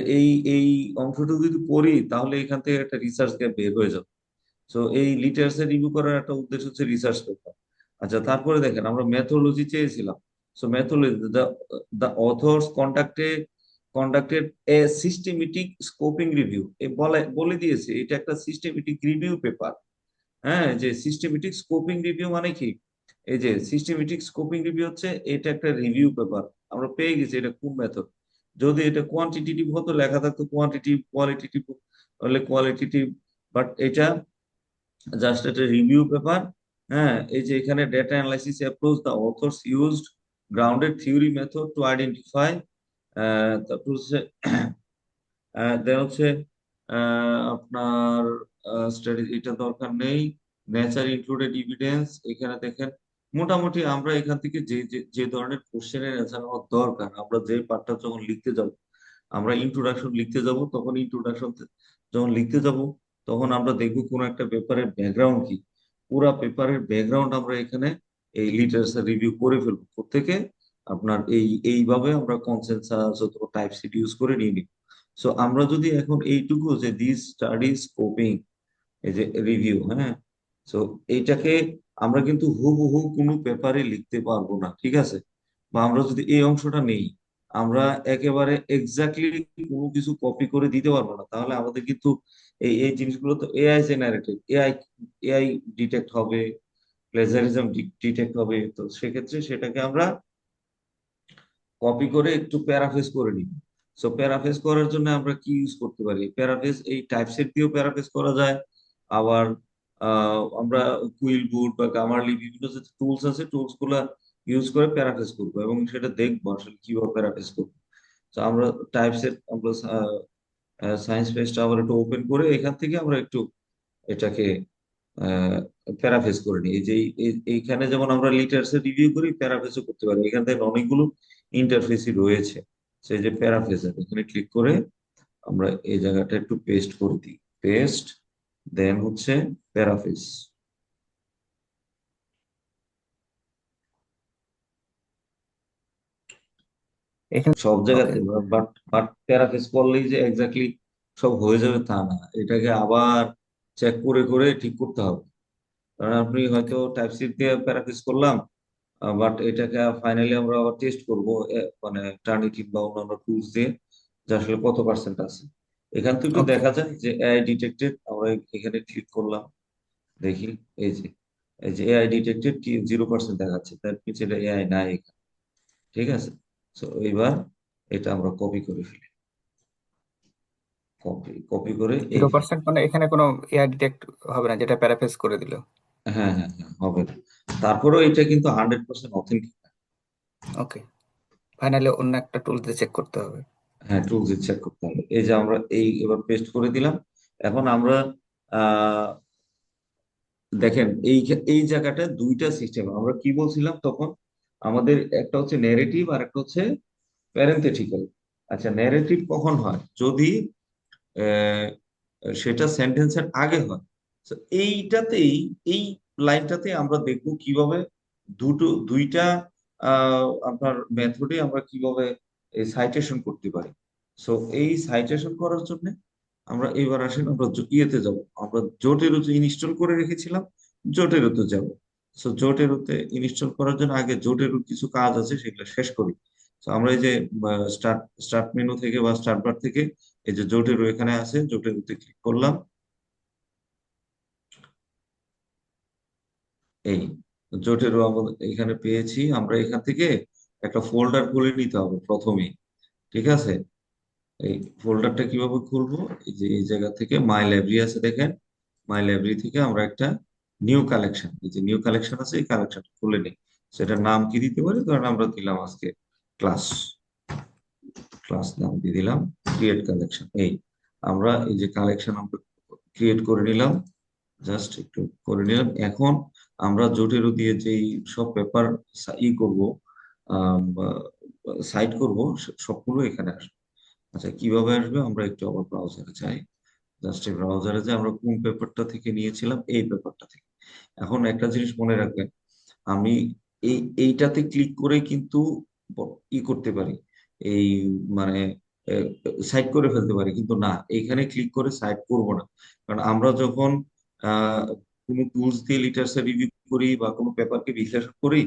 এই অংশটুকু যদি পড়ি তাহলে এখান থেকে একটা রিসার্চ গ্যাপ বের হয়ে যাবে। তো এই লিটারেচার রিভিউ করার একটা উদ্দেশ্য হচ্ছে রিসার্চ পেপার। আচ্ছা, তারপরে দেখেন আমরা মেথোলজি চেয়েছিলাম। So methodology, the authors conducted a systematic scoping review, এ বলে দিয়েছে এটা একটা সিস্টেমেটিক রিভিউ পেপার। হ্যাঁ, যে সিস্টেমেটিক স্কোপিং রিভিউ মানে কি, এই যে সিস্টেমেটিক স্কোপিং রিভিউ হচ্ছে এটা একটা রিভিউ পেপার। আমরা পেয়ে গেছি এটা কোন মেথড। যদি এটা কোয়ান্টিটেটিভ হতো লেখা থাকতো কোয়ান্টিটিভ, কোয়ালিটেটিভ হলে কোয়ালিটেটিভ, বাট এটা জাস্ট একটা রিভিউ পেপার। হ্যাঁ, এই যে এখানে data analysis approach the author's used grounded theory method to identify, তারপর হচ্ছে দেন হচ্ছে আপনার স্টাডি, এটা দরকার নেই। নেচার ইনক্লুডেড এভিডেন্স, এখানে দেখেন মোটামুটি আমরা এখান থেকে যে যে যে ধরনের কোশ্চেনের অ্যান্সার আমার দরকার, আমরা যে পার্টটা যখন লিখতে যাব, আমরা ইন্ট্রোডাকশন লিখতে যাব, তখন ইন্ট্রোডাকশন যখন লিখতে যাব তখন আমরা দেখবো কোন একটা পেপারের ব্যাকগ্রাউন্ড কি। পুরা পেপারের ব্যাকগ্রাউন্ড আমরা এখানে এই লিটারেচার রিভিউ করে ফেলবো প্রত্যেকে। আপনার এইভাবে আমরা কনসেনসাস অথবা টাইপ সিট ইউজ করে নিয়ে নিই। সো আমরা যদি এখন এইটুকু যে দিস স্টাডি স্কোপিং, এই যে রিভিউ, হ্যাঁ, সো এইটাকে আমরা কিন্তু হুবহু কোনো পেপারে লিখতে পারবো না, ঠিক আছে? বা আমরা যদি এই অংশটা নেই, আমরা একেবারে এক্স্যাক্টলি কোনো কিছু কপি করে দিতে পারবো না, তাহলে আমাদের কিন্তু এই এই জিনিসগুলো তো এআই জেনারেটেড, এআই ডিটেক্ট হবে, প্লেজারিজম ডিটেক্ট হবে। তো সেক্ষেত্রে সেটাকে আমরা কপি করে একটু প্যারাফ্রেজ করে নিব। সো প্যারাফ্রেজ করার জন্য আমরা কি ইউজ করতে পারি? প্যারাফ্রেজ এই টাইপসেট দিয়েও প্যারাফ্রেজ করা যায়। আবার আমরা কুইল বুট বা গামারলি বিভিন্ন যে টুলস আছে, টুলস গুলা ইউজ করে প্যারাফ্রেজ করবো এবং সেটা দেখবো আসলে কিভাবে প্যারাফ্রেজ করবো। তো আমরা টাইপসেট, আমরা সায়েন্স পেজটা আবার একটু ওপেন করে এখান থেকে আমরা একটু এটাকে প্যারাফ্রেজ করে নিই। এই যে এইখানে যেমন আমরা লিটারসে রিভিউ করি, প্যারাফ্রেজও করতে পারি। এখান থেকে অনেকগুলো ইন্টারফেসই রয়েছে। সেই যে প্যারাফ্রেজ, এখানে ক্লিক করে আমরা এই জায়গাটা একটু পেস্ট করে দিই। পেস্ট, দেন হচ্ছে প্যারাফ্রেজ। এখানে সব ওকে। জায়গাতে, বাট বাট প্যারাফ্রেজ করলেই যে এক্স্যাক্টলি সব হয়ে যাবে তা না, এটাকে আবার চেক করে করে ঠিক করতে হবে। কারণ আপনি ওকে। হয়তো টাইপসিট দিয়ে প্যারাফ্রেজ করলাম, বাট এটাকে ফাইনালি আমরা আবার টেস্ট করবো মানে টার্নিটিভ বা অন্যান্য টুলস দিয়ে, যে আসলে কত পার্সেন্ট আছে। এখান থেকে একটু ওকে। দেখা যায় যে এআই ডিটেক্টেড, আমরা এখানে ক্লিক করলাম, দেখি এই যে এআই ডিটেক্টেড কি 0% দেখাচ্ছে, তার পিছনে এটা এআই নাই এখানে। ঠিক আছে, তো এইবার এটা আমরা কপি করে ফেলি। কপি কপি করে এই 0% মানে এখানে কোনো এআই ডিটেক্ট হবে না যেটা প্যারাফ্রেজ করে দিল? হ্যাঁ হ্যাঁ হ্যাঁ, হবে না। তারপরেও এটা কিন্তু 100% অথেন্টিক। ওকে, ফাইনালি অন্য একটা টুল দিয়ে চেক করতে হবে। হ্যাঁ, টুলস চেক করতে হবে। এই যে আমরা এই এবার পেস্ট করে দিলাম। এখন আমরা আহ দেখেন এই এই জায়গাটা দুইটা সিস্টেম, আমরা কি বলছিলাম তখন? আমাদের একটা হচ্ছে ন্যারেটিভ আর একটা হচ্ছে প্যারেন্থেটিক্যাল। আচ্ছা, ন্যারেটিভ কখন হয়? যদি আহ, সেটা সেন্টেন্সের আগে হয়। তো এইটাতেই, এই লাইনটাতে আমরা দেখবো কিভাবে দুইটা আপনার মেথডে আমরা কিভাবে সাইটেশন করতে পারি। সো এই সাইটেশন করার জন্য আমরা এবার আসেন, আমরা ইয়েতে যাব, আমরা জোটেরোতে ইনস্টল করে রেখেছিলাম, জোটেরোতে যাব। সো জোটেরোতে ইনস্টল করার জন্য আগে জোটেরোর কিছু কাজ আছে, সেগুলো শেষ করি। তো আমরা এই যে স্টার্ট স্টার্ট মেনু থেকে বা স্টার্ট বার থেকে এই যে জোটেরো এখানে আছে, জোটেরোতে ক্লিক করলাম। এই জোটেরো আমাদের এখানে পেয়েছি। আমরা এখান থেকে একটা ফোল্ডার খুলে নিতে হবে প্রথমেই। ঠিক আছে, এই ফোল্ডারটা কিভাবে খুলবো? এই যে এই জায়গা থেকে মাই লাইব্রেরি আছে, দেখেন মাই লাইব্রেরি থেকে আমরা একটা নিউ কালেকশন, এই যে নিউ কালেকশন আছে, এই কালেকশনটা খুলে নিই। সেটার নাম কি দিতে পারি? ধরেন আমরা দিলাম আজকে ক্লাস। ক্লাস নাম দিয়ে দিলাম, ক্রিয়েট কালেকশন। এই আমরা এই যে কালেকশন আমরা ক্রিয়েট করে নিলাম, জাস্ট একটু করে নিলাম। এখন আমরা জোটেরো দিয়ে যেই সব পেপার ই করবো, সাইট করব, সবগুলো এখানে আসবে। আচ্ছা, কিভাবে আসবে? আমরা একটু আবার ব্রাউজারে যাই। জাস্ট এই ব্রাউজারে যে আমরা কোন পেপারটা থেকে নিয়েছিলাম, এই পেপারটা থেকে। এখন একটা জিনিস মনে রাখবেন, আমি এইটাতে ক্লিক করে কিন্তু ই করতে পারি, এই মানে সাইট করে ফেলতে পারি, কিন্তু না, এইখানে ক্লিক করে সাইট করব না। কারণ আমরা যখন আহ কোনো টুলস দিয়ে লিটারেচার রিভিউ করি বা কোনো পেপারকে বিশ্লেষণ করি,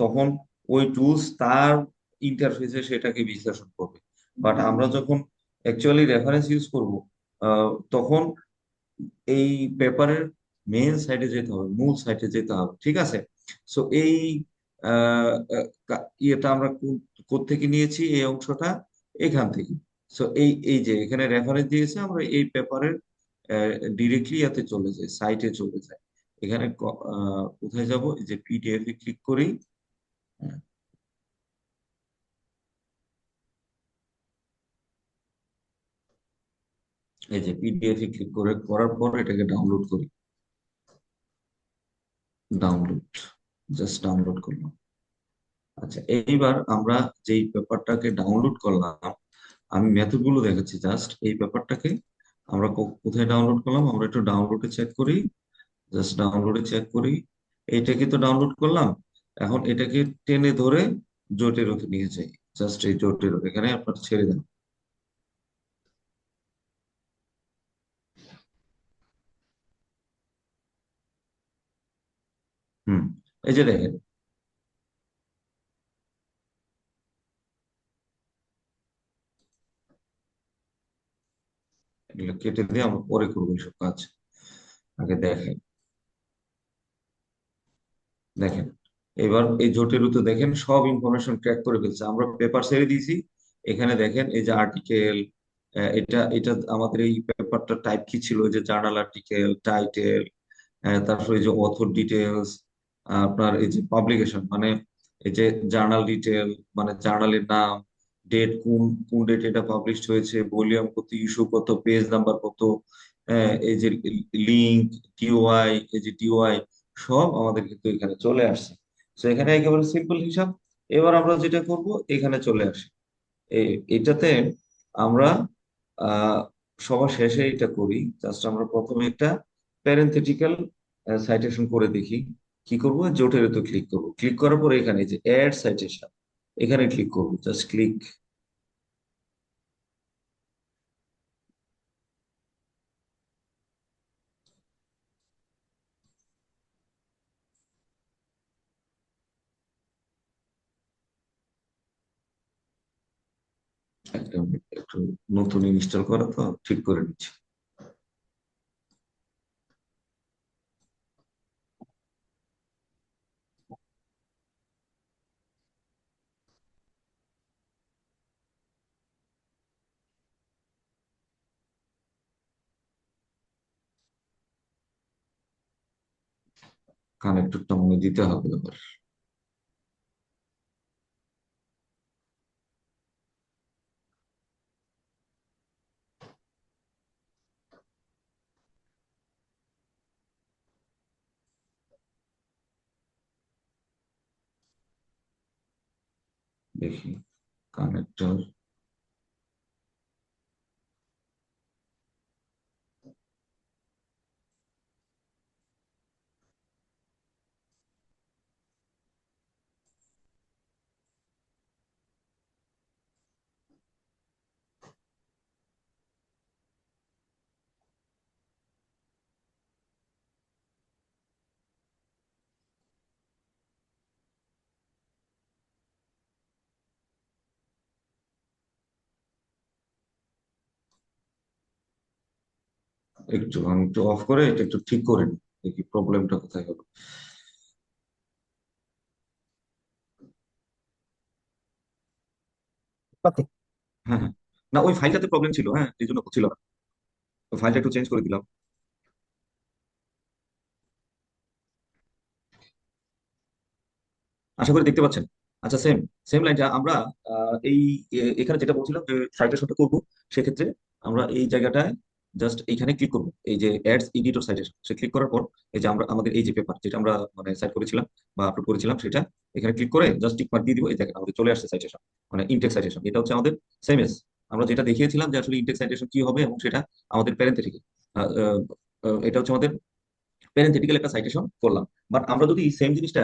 তখন ওই টুলস তার ইন্টারফেসে সেটাকে বিশ্লেষণ করবে। বাট আমরা যখন অ্যাকচুয়ালি রেফারেন্স ইউজ করব, তখন এই পেপারের মেন সাইটে যেতে হবে, মূল সাইটে যেতে হবে। ঠিক আছে, সো এই ইয়েটা আমরা কোত্থেকে নিয়েছি? এই অংশটা এখান থেকে। সো এই এই যে এখানে রেফারেন্স দিয়েছে, আমরা এই পেপারের ডিরেক্টলি ইয়াতে চলে যাই, সাইটে চলে যাই। এখানে কোথায় যাব? এই যে পিডিএফ এ ক্লিক করি। হ্যাঁ, এই যে পিডিএফ এ ক্লিক করে করার পর এটাকে ডাউনলোড করি। ডাউনলোড, জাস্ট ডাউনলোড করলাম। আচ্ছা, এইবার আমরা যেই পেপারটাকে ডাউনলোড করলাম, আমি মেথড গুলো দেখাচ্ছি। জাস্ট এই পেপারটাকে আমরা কোথায় ডাউনলোড করলাম, আমরা একটু ডাউনলোডে চেক করি। জাস্ট ডাউনলোডে চেক করি, এইটাকে তো ডাউনলোড করলাম। এখন এটাকে টেনে ধরে জোটেরোতে নিয়ে যাই। জাস্ট এই জোটেরো এখানে আপনার ছেড়ে দেন। হুম, এই যে দেখেন, এগুলো কেটে দিয়ে আমরা পরে করবো এইসব কাজ। আগে দেখেন, দেখেন এবার এই জটিল তো দেখেন সব ইনফরমেশন ক্র্যাক করে ফেলছে, আমরা পেপার ছেড়ে দিয়েছি। এখানে দেখেন এই যে আর্টিকেল, এটা এটা আমাদের এই পেপারটা টাইপ কি ছিল, এই যে জার্নাল আর্টিকেল টাইটেল, তারপরে এই যে অথর ডিটেলস, আপনার এই যে পাবলিকেশন মানে এই যে জার্নাল ডিটেল মানে জার্নালের নাম, ডেট কোন কোন ডেট এটা পাবলিশ হয়েছে, ভলিউম কত, ইস্যু কত, পেজ নাম্বার কত, এই যে লিঙ্ক, টিওআই, এই যে টিওআই সব আমাদের কিন্তু এখানে চলে আসছে। তো এখানে একেবারে সিম্পল হিসাব। এবার আমরা যেটা করব, এখানে চলে আসি এটাতে আমরা আহ সবার শেষে এটা করি। জাস্ট আমরা প্রথমে একটা প্যারেনথেটিক্যাল সাইটেশন করে দেখি। কি করব, জোটের তো ক্লিক করব, ক্লিক করার পরে এখানে এই যে অ্যাড সাইটেশন, এখানে ক্লিক করব, জাস্ট ক্লিক। একটু নতুন ইনস্টল করা তো, ঠিক করে নিচ্ছি। কানেক্টরটা মনে হয় দিতে হবে আবার। দেখি কানেক্টর, একটু আমি একটু অফ করে এটা একটু ঠিক করে নিই, দেখি প্রবলেমটা কোথায় হলো। পাচ্ছি। হ্যাঁ হ্যাঁ, না ওই ফাইলটাতে প্রবলেম ছিল, হ্যাঁ এই জন্য হচ্ছিল না। ওই ফাইলটা একটু চেঞ্জ করে দিলাম। আশা করি দেখতে পাচ্ছেন। আচ্ছা, সেম সেম লাইনটা আমরা এই এখানে যেটা বলছিলাম যে সাইটেশনটা করবো, সেক্ষেত্রে আমরা এই জায়গাটায় জাস্ট এইখানে ক্লিক করবো, এই যে অ্যাডস এডিটর সাইটেশন, সে ক্লিক করার পর এই যে আমরা আমাদের এই যে পেপার যেটা আমরা মানে সাইট করেছিলাম বা আপলোড করেছিলাম, সেটা এখানে ক্লিক করে জাস্ট টিক মার্ক দিয়ে দিব। এই দেখেন আমাদের চলে আসছে সাইটেশন, মানে ইনটেক্স সাইটেশন। এটা হচ্ছে আমাদের সেম এস আমরা যেটা দেখিয়েছিলাম যে আসলে ইনটেক্স সাইটেশন কি হবে, এবং সেটা আমাদের প্যারেন্থেটিক্যাল, এটা হচ্ছে আমাদের প্যারেন্থেটিক্যাল একটা সাইটেশন করলাম। বাট আমরা যদি সেম জিনিসটা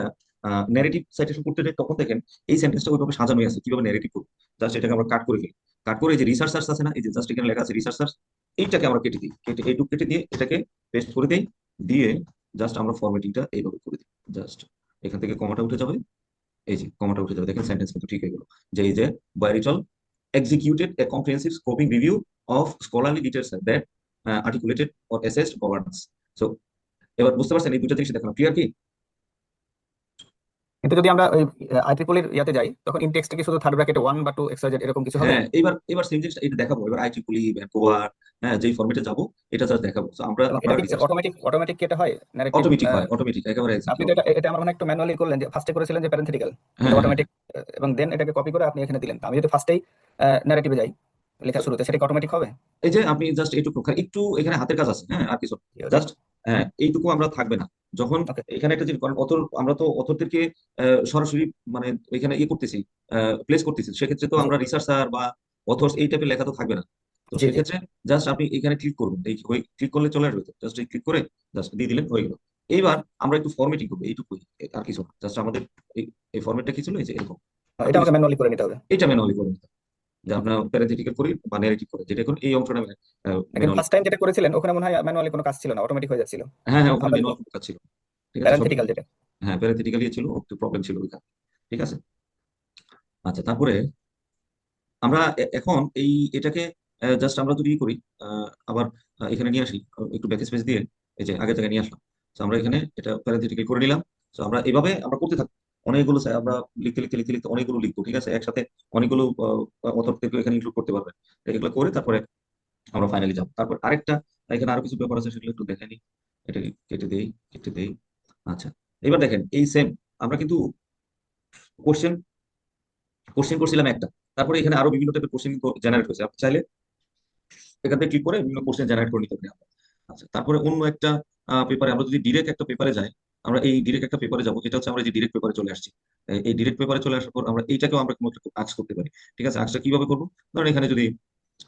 ন্যারেটিভ সাইটেশন করতে যাই, তখন দেখেন এই সেন্টেন্সটা ওইভাবে সাজানো আছে, কিভাবে ন্যারেটিভ করবো। জাস্ট এটাকে আমরা কাট করে ফেলি, কাট করে এই যে রিসার্চার্স আছে না, এই যে জাস্ট এখানে লেখা আছে রিসার্চার্স, এইটাকে আমরা কেটে দিই, কেটে এইটুকু কেটে দিয়ে এটাকে পেস্ট করে দিই, দিয়ে জাস্ট আমরা ফরম্যাটিংটা এইভাবে করে দিই। জাস্ট এখান থেকে কমাটা উঠে যাবে, এই যে কমাটা উঠে যাবে, দেখেন সেন্টেন্স কিন্তু ঠিক হয়ে গেল। যে এই যে বাইরিটল executed a comprehensive scoping review of scholarly literature that articulated or assessed governance. So এবার বুঝতে পারছেন এই দুটো জিনিস দেখানো ক্লিয়ার কি? কিন্তু যদি আমরা ওই আইট্রিপল এর ইয়াতে যাই, তখন ইনটেক্সটা কি শুধু থার্ড ব্র্যাকেটে 1 বা 2 এক্সট্রা এরকম কিছু হবে? হ্যাঁ, এবার এবার সেম জিনিসটা এটা দেখাবো, এবার আইটিকুলি ভ্যানকুভার, হ্যাঁ যেই ফরম্যাটে যাবো এটা জাস্ট দেখাবো। তো আমরা এবং আমরা এটা কি রিসার্চ অটোমেটিক অটোমেটিক কি এটা হয় নারেটিভ? অটোমেটিক হয়, অটোমেটিক একেবারে আপনি এক্স্যাক্টলি তো এটা অটোমেটিক। এটা আমার মনে হয় একটু ম্যানুয়ালি করলেন, যে ফার্স্টে করেছিলেন যে প্যারেন্থেটিক্যাল, হ্যাঁ এটা হ্যাঁ হ্যাঁ। অটোমেটিক, এবং দেন এটাকে কপি করে আপনি এখানে দিলেন। তো আমি যদি ফার্স্টেই ন্যারেটিভে যাই লেখার শুরুতে, সেটা কি অটোমেটিক হবে? এই যে আপনি জাস্ট এইটুকু একটু এখানে হাতের কাজ আছে, হ্যাঁ আর কিছু ওকে। জাস্ট, হ্যাঁ এইটুকু আমরা থাকবে না যখন ওকে। এখানে একটা জিনিস, কারণ অথর আমরা তো অথরদেরকে সরাসরি মানে এখানে ইয়ে করতেছি, প্লেস করতেছি, সেক্ষেত্রে তো জি আমরা রিসার্চার বা অথর্স এই টাইপের লেখা তো থাকবে না। তো জি জি। সেক্ষেত্রে জাস্ট আপনি এখানে ক্লিক করবেন, এই ওই ক্লিক করলে চলে আসবে, জাস্ট এই ক্লিক করে জাস্ট দিয়ে দিলেন, হয়ে গেল। এইবার আমরা একটু ফরম্যাটিং করবো, এইটুকুই, আর কিছু না। জাস্ট আমাদের এই এই ফরম্যাটটা কি ছিল, এই যে এরকম, আর এটা তো আমাকে কিছু না। ম্যানুয়ালি করে নিতে হবে। এইটা ম্যানুয়ালি করে নিতে হবে, যে ওকে। আপনার প্যারেন্থেটিক্যাল করি বা ন্যারেটিভ করে, যেটা এখন এই অংশটা কিন্তু ম্যানুয়ালি। ফার্স্ট টাইম যেটা করেছিলেন ওখানে মনে হয় ম্যানুয়ালি কোনো কাজ ছিল না, অটোমেটিক হয়ে যাচ্ছিল। হ্যাঁ হ্যাঁ, ওখানে আমরা ম্যানুয়াল কাজ ছিল। ঠিক আছে সব। প্যারেন্থেটিক্যাল যেটা। হ্যাঁ প্যারেন্থেটিক্যালি ছিল, একটু প্রবলেম ছিল ওইখানে। ঠিক আছে। আচ্ছা তারপরে আমরা এখন এই এটাকে জাস্ট আমরা যদি ই করি, আবার এখানে নিয়ে আসি, একটু ব্যাক স্পেস দিয়ে এই যে আগের জায়গায় নিয়ে আসলাম। তো আমরা এখানে এটা প্যারেন্থেটিক্যাল করে নিলাম। তো আমরা এইভাবে আমরা করতে থাকবো, অনেকগুলো আমরা লিখতে লিখতে লিখতে লিখতে অনেকগুলো লিখবো, ঠিক আছে, একসাথে অনেকগুলো অথর থেকে এখানে ইনক্লুড করতে পারবেন। এগুলো করে তারপরে আমরা ফাইনালি যাবো। তারপর আরেকটা, এখানে আরো কিছু ব্যাপার আছে, সেগুলো একটু দেখে নিই। এটা কেটে দেই, কেটে দেই। আচ্ছা, এবার দেখেন এই সেম আমরা কিন্তু কোশ্চেন কোশ্চেন করছিলাম একটা, তারপরে এখানে আরো বিভিন্ন টাইপের কোশ্চেন জেনারেট হয়েছে। আপনি চাইলে এখান থেকে ক্লিক করে বিভিন্ন কোশ্চেন জেনারেট করে নিতে পারি আমরা। আচ্ছা, তারপরে অন্য একটা পেপারে আমরা যদি ডিরেক্ট একটা পেপারে যাই, আমরা এই ডিরেক্ট একটা পেপারে যাবো, এটা হচ্ছে আমরা যে ডিরেক্ট পেপারে চলে আসছি। এই ডিরেক্ট পেপারে চলে আসার পর আমরা এইটাকেও আমরা কোনো একটা আর্টস করতে পারি। ঠিক আছে, আর্টসটা কিভাবে করবো? ধরেন এখানে যদি,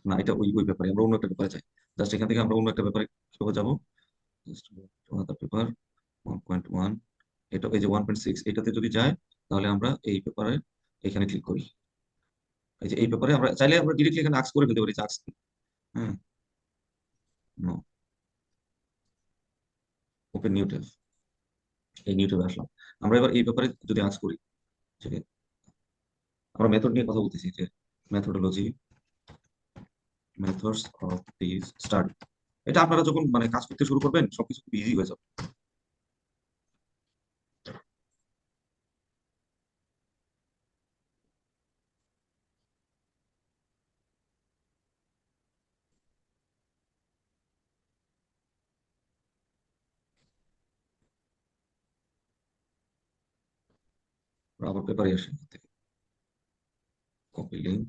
না এটা ওই ওই ব্যাপারে, আমরা অন্য একটা ব্যাপারে যাই। জাস্ট এখান থেকে আমরা অন্য একটা ব্যাপারে কিভাবে যাবো? পেপার 1.1, এটা এই যে 1.6, এটাতে যদি যায়, তাহলে আমরা এই পেপারে এখানে ক্লিক করি। এই যে এই পেপারে আমরা চাইলে আমরা ডিরেক্টলি এখানে আর্টস করে ফেলতে পারি, আর্টস। হ্যাঁ, নো, ওপেন নিউ ট্যাব। এই নিউ ট্যাবে আসলাম। আমরা এবার এই ব্যাপারে যদি আর্টস করি, যে আমরা মেথড নিয়ে কথা বলতেছি, যে methodology, methods of this study. এটা আপনারা যখন মানে কাজ করতে শুরু করবেন সবকিছু খুব ইজি হয়ে যাবে। আমরা আবার পেপারে আসি, কপি লিঙ্ক।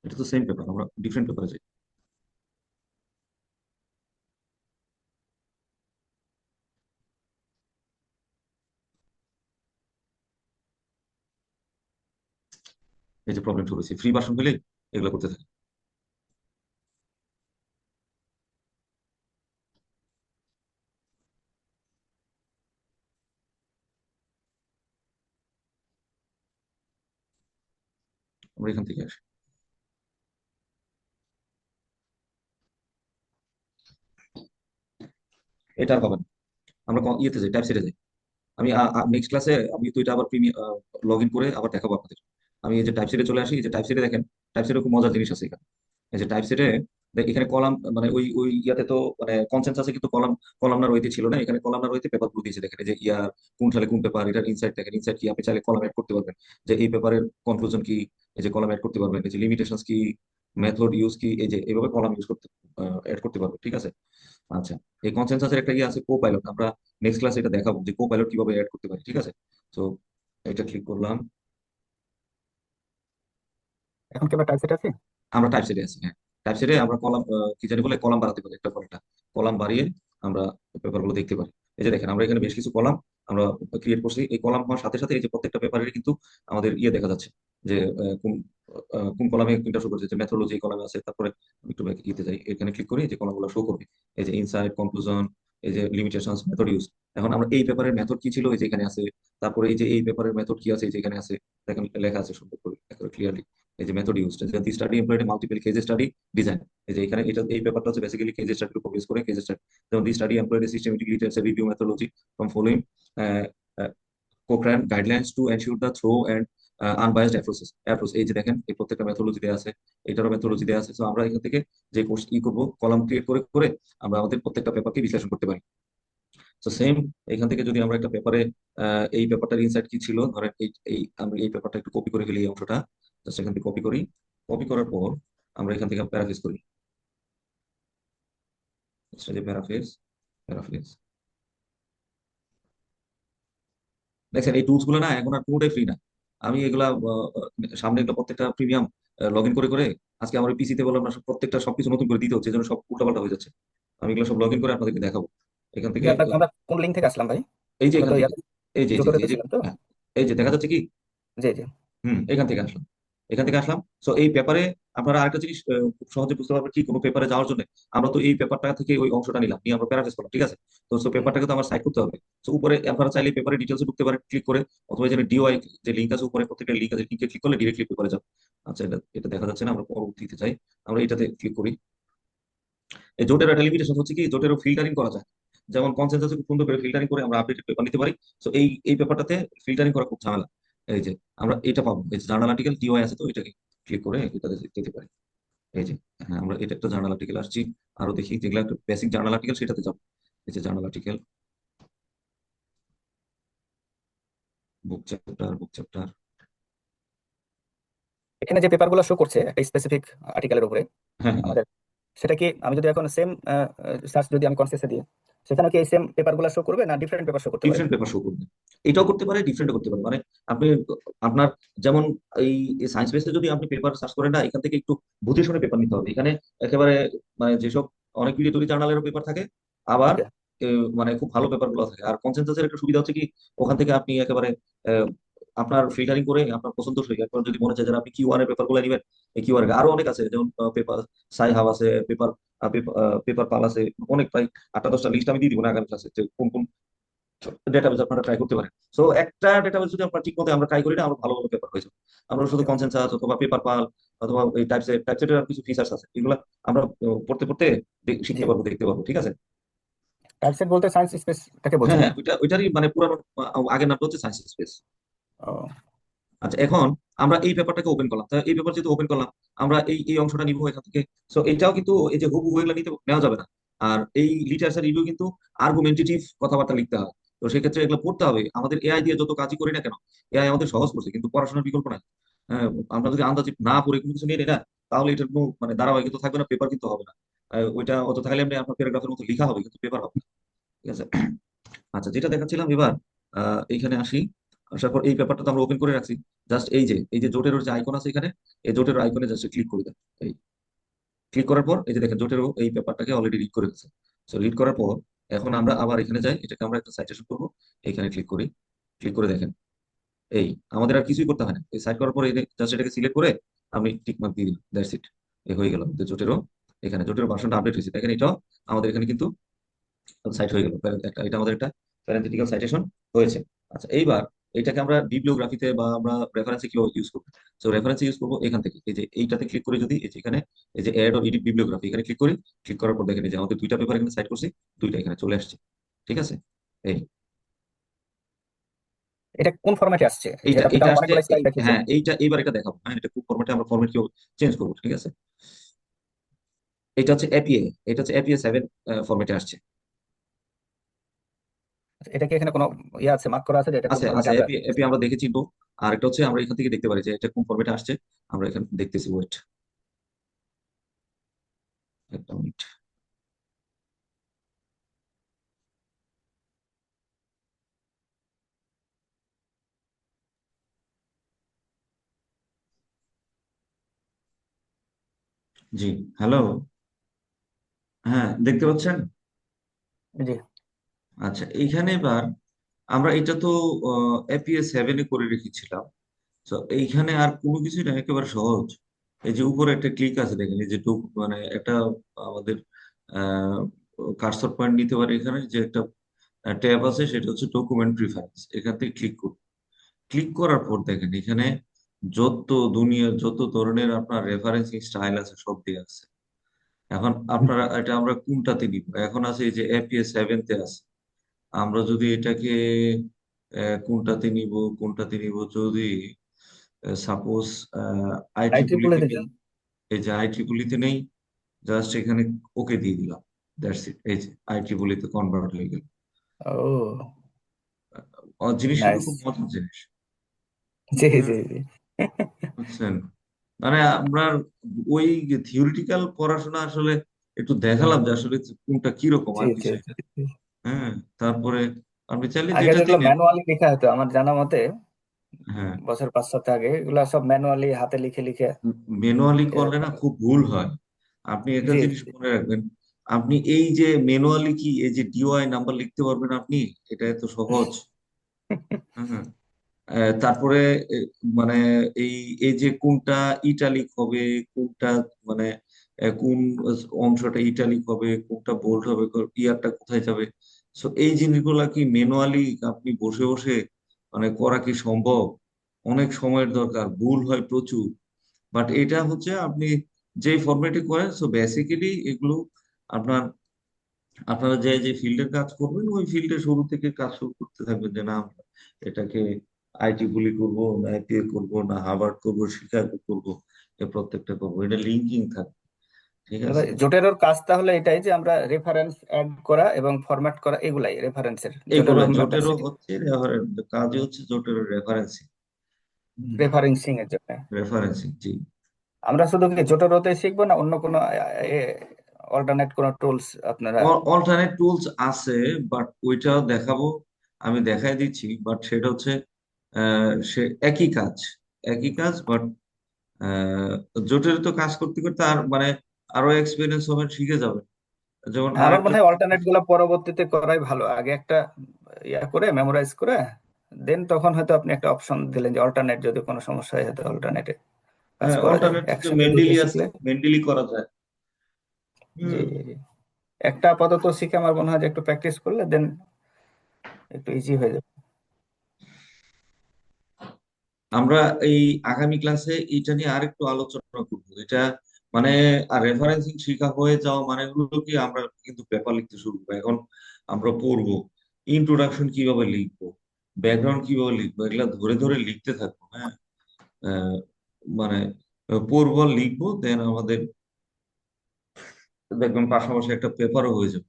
এটা তো সেম পেপার, আমরা ডিফারেন্ট পেপারে যাই। এই যে প্রবলেম শুরু হয়েছে, ফ্রি ভার্সন হলে এগুলো করতে থাকি। আমরা এখান থেকে আসি, এটা আর হবে না। আমরা ইয়েতে যাই, টাইপ সেটে যাই। আমি নেক্সট ক্লাসে আমি তো এটা আবার লগ ইন করে আবার দেখাবো আপনাদের। আমি এই যে টাইপ সেটে চলে আসি, এই যে টাইপ সেটে দেখেন, টাইপ সেটে খুব মজার জিনিস আছে এখানে। এই যে টাইপ সেটে এখানে কলাম, মানে ওই ওই ইয়াতে তো মানে কনসেন্স আছে, কিন্তু কলাম কলামনার ওইতে ছিল না। এখানে কলামনার ওইতে পেপার গুলো দিয়েছে, দেখেন এই যে ইয়ার কোন সালে কোন পেপার, এটার ইনসাইট দেখেন, ইনসাইট কি আপনি চাইলে কলাম এড করতে পারবেন, যে এই পেপারের কনক্লুশন কি, এই যে কলাম এড করতে পারবেন, এই যে লিমিটেশনস কি, মেথড ইউজ কি, এই যে এইভাবে কলাম ইউজ করতে এড করতে পারবেন, ঠিক আছে। আচ্ছা, এই কনসেনসাসের একটা ইয়ে আছে কো পাইলট, আমরা নেক্সট ক্লাসে এটা দেখাবো যে কো পাইলট কিভাবে অ্যাড করতে পারি, ঠিক আছে। তো এটা ক্লিক করলাম। এখন কি আবার টাইপ সেট আছে? আমরা টাইপ সেটে আছি, হ্যাঁ। টাইপ সেটে আমরা কলাম, কি জানি বলে, কলাম বাড়াতে পারি, একটা পর একটা কলাম বাড়িয়ে আমরা পেপারগুলো দেখতে পারি। এই যে দেখেন, আমরা এখানে বেশ কিছু কলাম আমরা ক্রিয়েট করছি। এই কলাম হওয়ার সাথে সাথে এই যে প্রত্যেকটা পেপারের কিন্তু আমাদের ইয়ে দেখা যাচ্ছে, যে কোন কলামে কোনটা শো করছে, যে মেথোলজি কলামে আছে। তারপরে আমি একটু back ইতে যাই, এখানে ক্লিক করি, যে কলামগুলো শো করবে। এই যে ইনসাইট, কনক্লুশন, এই যে লিমিটেশনস, মেথড ইউজ। এখন আমরা এই পেপারের মেথড কি ছিল, এই যে এখানে আছে। তারপরে এই যে এই পেপারের মেথড কি আছে, এই যে এখানে আছে। দেখেন লেখা আছে সুন্দর করে ক্লিয়ারলি। এই যে মেথড ইউজড, দি study employed multiple case study design. এই যে এখানে এটা এই পেপারটা হচ্ছে বেসিক্যালি কেস স্টাডির উপর বেস করে, কেস স্টাডি। যেমন দি study employed systematic literature review methodology from following Cochrane guidelines to ensure the thorough and unbiased approach। এই যে দেখেন, এই প্রত্যেকটা মেথোলজি দেওয়া আছে, এটারও মেথোলজি দেওয়া আছে। তো আমরা এখান থেকে যে কোর্স ই করবো, কলাম ক্রিয়েট করে করে আমরা আমাদের প্রত্যেকটা পেপারকে বিশ্লেষণ করতে পারি। তো সেম এখান থেকে যদি আমরা একটা পেপারে, এই পেপারটার ইনসাইট কি ছিল, ধরেন এই এই আমরা এই পেপারটা একটু কপি করে ফেলি, এই অংশটা জাস্ট এখান থেকে কপি করি। কপি করার পর আমরা এখান থেকে প্যারাফ্রেজ করি। যে প্যারাফ্রেজ, প্যারাফ্রেজ, দেখছেন এই টুলস গুলো না এখন আর কোনোটাই ফ্রি না। আমি এগুলা সামনে এগুলো প্রত্যেকটা প্রিমিয়াম লগ ইন করে করে, আজকে আমার পিসিতে বললাম না, প্রত্যেকটা সবকিছু নতুন করে দিতে হচ্ছে, যেন সব উল্টাপাল্টা হয়ে যাচ্ছে। আমি এগুলো সব লগ ইন করে আপনাদেরকে দেখাবো এখান থেকে। আমরা কোন লিঙ্ক থেকে আসলাম ভাই? এই যে আমরা এখান তো থেকে, ইয়াতে এই যে এই যে এই টিউটোরিয়ালে যে ছিলাম তো। হ্যাঁ, এই যে দেখা যাচ্ছে কি, জি জি। এখান থেকে আসলাম, এখান থেকে আসলাম। তো এই পেপারে আপনারা আরেকটা জিনিস খুব সহজে বুঝতে পারবেন, কি কোনো পেপারে যাওয়ার জন্য আমরা তো এই পেপারটা থেকে ওই অংশটা নিলাম, নিয়ে আমরা প্যারাফ্রেজ করলাম, ঠিক আছে। তো হুম। পেপারটাকে তো আমার সাইড করতে হবে। তো উপরে আপনারা চাইলে পেপারে ডিটেলসে ঢুকতে পারেন ক্লিক করে, অথবা যে ডিওআই যে লিঙ্ক আছে উপরে, প্রত্যেকটা লিঙ্ক আছে, লিঙ্কে ক্লিক করলে ডিরেক্টলি পেপারে যাবে। আচ্ছা, এটা এটা দেখা যাচ্ছে না, আমরা পরবর্তীতে চাই, আমরা এটাতে ক্লিক করি। এই জোটের একটা লিমিটেশন হচ্ছে কি, জোটেরও ফিল্টারিং করা যায়, যেমন কনসেনসাসে খুব সুন্দর করে ফিল্টারিং করে আমরা আপডেটেড পেপার নিতে পারি। তো এই পেপারটাতে ফিল্টারিং করা খুব ঝামেলা। এই যে আমরা এটা পাবো, এই যে জার্নাল আর্টিকেল টিওয়াই আছে, তো এটাকে ক্লিক করে এটাতে যেতে পারি। এই যে, হ্যাঁ, আমরা এটা একটা জার্নাল আর্টিকেল আসছি। আরো দেখি যেগুলো একটা বেসিক জার্নাল আর্টিকেল সেটাতে যাবো। এই যে জার্নাল আর্টিকেল, বুক চ্যাপ্টার। এখানে যে পেপারগুলো শো করছে একটা স্পেসিফিক আর্টিকেলের উপরে হ্যাঁ, হ্যাঁ, হ্যাঁ। আমাদের, সেটা কি আমি যদি এখন সেম সার্চ যদি আমি কনসেসে দিই, সেখানে কি এই সেম পেপারগুলো শো করবে না ডিফারেন্ট পেপার শো করতে পারে? ডিফারেন্ট পেপার শো করবে, এটাও করতে পারে, ডিফারেন্ট করতে পারে। মানে আপনি আপনার যেমন এই সায়েন্স বেসে যদি আপনি পেপার সার্চ করেন না, এখান থেকে একটু বুঝে শুনে পেপার নিতে হবে। এখানে একেবারে মানে যেসব অনেক পিডিএটরি জার্নালেরও পেপার থাকে, আবার ওকে। মানে খুব ভালো পেপার গুলো থাকে। আর কনসেনসাসের একটা সুবিধা হচ্ছে কি, ওখান থেকে আপনি একেবারে আহ, আপনার ফিল্টারিং করে আপনার পছন্দ সই, একবার যদি মনে চায় যে আপনি কিউ ওয়ান এর পেপার গুলো নিবেন, এই কিউ ওয়ান আরো অনেক আছে, যেমন পেপার সাই হাব আছে, পেপার পেপার পাল আছে, অনেক প্রায় 8টা 10টা লিস্ট আমি দিয়ে দিব না আগামী ক্লাসে, যে কোন কোন ডেটাবেস আপনারা ট্রাই করতে পারেন। সো একটা ডেটাবেস যদি আমরা ঠিক মতো আমরা ট্রাই করি না, আমরা ভালো ভালো পেপার হয়ে যাবে। আমরা শুধু ওকে। কনসেনসাস অথবা পেপার পাল অথবা এই টাইপসেটের কিছু ফিচার্স আছে, এগুলো আমরা পড়তে পড়তে জি, শিখতে পারবো, দেখতে পারবো। ঠিক আছে। টাইপসেট বলতে সায়েন্স স্পেসটাকে হ্যাঁ, বলছেন না? হ্যাঁ, ওইটারই মানে পুরানো আগের নামটা হচ্ছে সায়েন্স স্পেস। ও, আচ্ছা, এখন আমরা এই পেপারটাকে ওপেন করলাম, তা এই পেপার যেহেতু ওপেন করলাম, আমরা এই অংশটা নিবো এখান থেকে। সো এটাও কিন্তু এই যে হুবহু এগুলো নিতে নেওয়া যাবে না। আর এই লিটারেচার রিভিউ কিন্তু আর্গুমেন্টেটিভ কথাবার্তা লিখতে হয়। তো সেক্ষেত্রে এগুলো পড়তে হবে। আমাদের এআই দিয়ে যত কাজই করি না কেন, এআই আমাদের সহজ করছে, কিন্তু পড়াশোনার বিকল্প নাই। হ্যাঁ, আমরা যদি আন্দাজ না পড়ে কোনো কিছু নিয়ে নিই না, তাহলে এটার কোনো মানে ধারাবাহিকতা থাকবে না, পেপার কিন্তু হবে না। ওইটা অত তাহলে এমনি আপনার প্যারাগ্রাফের মতো লেখা হবে, কিন্তু পেপার হবে না। ঠিক আছে। আচ্ছা, যেটা দেখাচ্ছিলাম এবার, এইখানে আসি। আসার পর এই পেপারটা তো আমরা ওপেন করে রাখছি। জাস্ট এই যে জোটের যে আইকন আছে এখানে, এই জোটের আইকনে জাস্ট ক্লিক করে দেন। এই ক্লিক করার পর এই যে দেখেন জোটেরও এই পেপারটাকে অলরেডি রিড করে গেছে। সো রিড করার পর এখন আমরা আবার এখানে যাই, এটাকে আমরা একটা সাইটেশন করবো। এখানে ক্লিক করি, ক্লিক করে দেখেন এই আমাদের আর কিছুই করতে হয় না। এই সাইট করার পর এই জাস্ট এটাকে সিলেক্ট করে আমি টিক মার্ক দিয়ে দিলাম, দ্যাটস ইট। এই হয়ে গেল যে জোটেরও, এখানে জোটের ভার্সনটা আপডেট হয়েছে। দেখেন এটাও আমাদের এখানে কিন্তু সাইট হয়ে গেল, এটা আমাদের একটা প্যারেন্থেটিক্যাল সাইটেশন হয়েছে। আচ্ছা, এইবার এটাকে আমরা বিবলিওগ্রাফিতে বা আমরা রেফারেন্সে কিভাবে ইউজ করবো? তো রেফারেন্সে ইউজ করবো এখান থেকে, এই যে এইটাতে ক্লিক করে যদি এই যে এখানে এই যে অ্যাড অর এডিট বিবলিওগ্রাফি এখানে ক্লিক করি, ক্লিক করার পর দেখেন এই যে আমাদের দুইটা পেপার এখানে সাইট করছি, দুইটা এখানে চলে আসছে। ঠিক আছে। এই এটা কোন ফরম্যাটে আসছে? এইটা যেটা আপনি এইটা আসছে অনেকগুলো স্টাইল দেখিয়েছেন। হ্যাঁ, এইবার এটা দেখাবো। হ্যাঁ, এটা খুব ফরম্যাটে আমরা ফরম্যাট কেউ চেঞ্জ করবো। ঠিক আছে। এটা হচ্ছে এপিএ 7 ফরম্যাটে আসছে। আচ্ছা, এটা কি এখানে কোনো ইয়ে আছে, মার্ক করা আছে যে এটা কোন আছে ফরম্যাটে আছে আমরা? এপি এপি আমরা দেখেছি তো। আর একটা হচ্ছে আমরা এখান থেকে দেখতে পারি যে এটা কোন ফরম্যাটে আসছে। আমরা এখানে দেখতেছি, ওয়েট একটা মিনিট। জি, হ্যালো। হ্যাঁ, দেখতে পাচ্ছেন? জি, আচ্ছা, এইখানে এবার আমরা এটা তো এপিএ 7 করে রেখেছিলাম। তো এইখানে আর কোনো কিছু না, একেবারে সহজ। এই যে উপরে একটা ক্লিক আছে দেখেন, এই যে মানে একটা আমাদের কার্সর পয়েন্ট নিতে পারি, এখানে যে একটা ট্যাব আছে সেটা হচ্ছে ডকুমেন্ট প্রিফারেন্স, এখান থেকে ক্লিক করুন। ক্লিক করার পর দেখেন এখানে যত দুনিয়ার যত ধরনের আপনার রেফারেন্সিং স্টাইল আছে সব দিয়ে আছে। এখন আপনারা এটা আমরা কোনটাতে নিব? এখন আছে এই যে এপিএ 7 তে আছে। আমরা যদি এটাকে কোনটাতে নিব যদি suppose I I triple triple তে এতে নেই। যান। এই যে আই ট্রিপল তে নেই, জাস্ট এখানে ওকে দিয়ে দিলাম, দ্যাটস ইট। এই যে আই ট্রিপল তে কনভার্ট হয়ে গেল। ও, জিনিসটা তো নাইস। খুব মজার জিনিস। জি, হ্যাঁ, জি, জি। বুঝছেন? মানে আমরা ওই থিওরিটিক্যাল পড়াশোনা আসলে একটু দেখালাম যে আসলে কোনটা কিরকম, জি, আর জি, কিছুই না। জি। হ্যাঁ, তারপরে আপনি চাইলে আগে যেটাতে যেগুলো নেন। ম্যানুয়ালি লেখা হতো আমার জানা মতে, হ্যাঁ, বছর 5-7 আগে এগুলো সব ম্যানুয়ালি হাতে লিখে লিখে। ম্যানুয়ালি করলে না এরকম। খুব ভুল হয়। আপনি একটা জি, জিনিস জি। মনে রাখবেন, আপনি এই যে ম্যানুয়ালি কি এই যে ডিওআই নাম্বার লিখতে পারবেন আপনি, এটা এত সহজ। হ্যাঁ, তারপরে এ, মানে এই এই যে কোনটা ইটালিক হবে, কোনটা মানে কোন অংশটা ইটালিক হবে, কোনটা বোল্ড হবে, ইয়ারটা কোথায় যাবে, সো এই জিনিসগুলা কি ম্যানুয়ালি আপনি বসে বসে মানে করা কি সম্ভব? অনেক সময়ের দরকার, ভুল হয় প্রচুর। বাট এটা হচ্ছে আপনি যেই ফরম্যাটে করেন, সো বেসিক্যালি এগুলো আপনার আপনারা যে যে ফিল্ডের কাজ করবেন ওই ফিল্ডে শুরু থেকে কাজ শুরু করতে থাকবেন, যে না আমরা এটাকে আইটি বুলি করবো, না আইপিএ করবো, না হার্ভার্ড করবো, শিকাগো করবো, এ প্রত্যেকটা করবো, এটা লিঙ্কিং থাকবে। ঠিক তাহলে আছে, জোটেরোর কাজ তাহলে এটাই যে আমরা রেফারেন্স অ্যাড করা এবং ফরম্যাট করা, এগুলাই রেফারেন্সের জোটেরো এইগুলা জোটেরও মেম্বারশিপ হচ্ছে কাজই হচ্ছে জোটের রেফারেন্সিং। রেফারেন্সিং এর জন্য। রেফারেন্সিং, জি। আমরা শুধু কি জোটেরোতে শিখবো, না অন্য কোনো অল্টারনেট কোনো টুলস আপনারা? অল্টারনেট টুলস আছে, বাট ওইটাও দেখাবো, আমি দেখাই দিচ্ছি, বাট সেটা হচ্ছে সে একই কাজ, একই কাজ, বাট জটিল তো কাজ করতে করতে আর মানে আরো এক্সপিরিয়েন্স হবেন, শিখে যাবেন। যেমন আমার আরেকটা, মনে হয় অল্টারনেট গুলো পরবর্তীতে করাই ভালো, আগে একটা ইয়া করে মেমোরাইজ করে দেন তখন হয়তো আপনি একটা অপশন দিলেন যে অল্টারনেট যদি কোনো সমস্যা হয় হয়তো অল্টারনেটে কাজ হ্যাঁ করা যায় অল্টারনেট যে একসাথে দুইটা মেন্ডেলি আছে, শিখলে। মেন্ডেলি করা যায়। জি হুম। জি জি। একটা আপাতত শিখে আমার মনে হয় যে একটু প্র্যাকটিস করলে দেন একটু ইজি হয়ে যাবে। আমরা এই আগামী ক্লাসে এটা নিয়ে আরেকটু আলোচনা করবো, এটা মানে আর রেফারেন্সিং শেখা হয়ে যাওয়া মানে হলো কি আমরা কিন্তু পেপার লিখতে শুরু করবো এখন। আমরা পড়বো ইন্ট্রোডাকশন কিভাবে লিখবো, ব্যাকগ্রাউন্ড কিভাবে লিখবো, এগুলা ধরে ধরে লিখতে থাকবো। হ্যাঁ, আহ, মানে পড়বো আর লিখবো, দেন আমাদের দেখবেন পাশাপাশি একটা পেপারও হয়ে যাবে।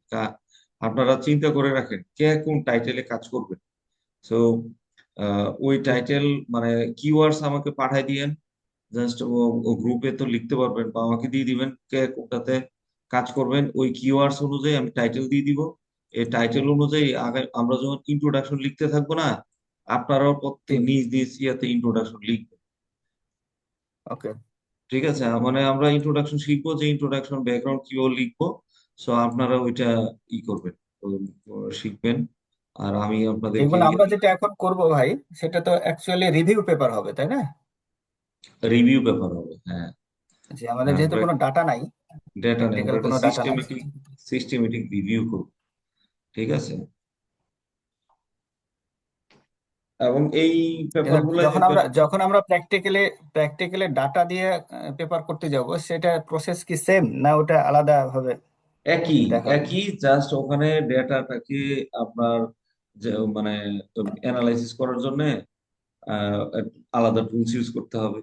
আপনারা চিন্তা করে রাখেন কে কোন টাইটেলে কাজ করবে। তো ওই টাইটেল মানে কিওয়ার্ডস আমাকে পাঠাই দিয়েন, জাস্ট ও গ্রুপে তো লিখতে পারবেন, বা আমাকে দিয়ে দিবেন কে কোনটাতে কাজ করবেন, ওই কিওয়ার্ডস অনুযায়ী আমি টাইটেল দিয়ে দিব। এই টাইটেল অনুযায়ী আগে আমরা যখন ইন্ট্রোডাকশন লিখতে থাকবো না, আপনারাও প্রত্যেক নিজ নিজ ইয়াতে ইন্ট্রোডাকশন লিখবেন। ওকে। ঠিক আছে, মানে আমরা ইন্ট্রোডাকশন শিখবো যে ইন্ট্রোডাকশন ব্যাকগ্রাউন্ড কিভাবে লিখবো। সো আপনারা ওইটা ই করবেন, শিখবেন, আর আমি আপনাদেরকে যেগুলো আমরা যেটা এখন করব ভাই, সেটা তো অ্যাকচুয়ালি রিভিউ পেপার হবে তাই না? রিভিউ পেপার হবে। হ্যাঁ, যে আমাদের যেহেতু আমরা কোনো ডাটা নাই, ডেটা নেই, প্র্যাকটিক্যাল আমরা একটা কোনো ডাটা নাই। সিস্টেমেটিক রিভিউ করব। ঠিক আছে, এবং এই পেপার এবার গুলো যখন দেখবেন। আমরা প্র্যাকটিক্যালি ডাটা দিয়ে পেপার করতে যাব, সেটা প্রসেস কি সেম না ওটা আলাদা ভাবে একই, দেখাবেন? একই, জাস্ট ওখানে ডেটাটাকে আপনার যে মানে অ্যানালাইসিস করার জন্য আলাদা টুলস ইউজ করতে হবে।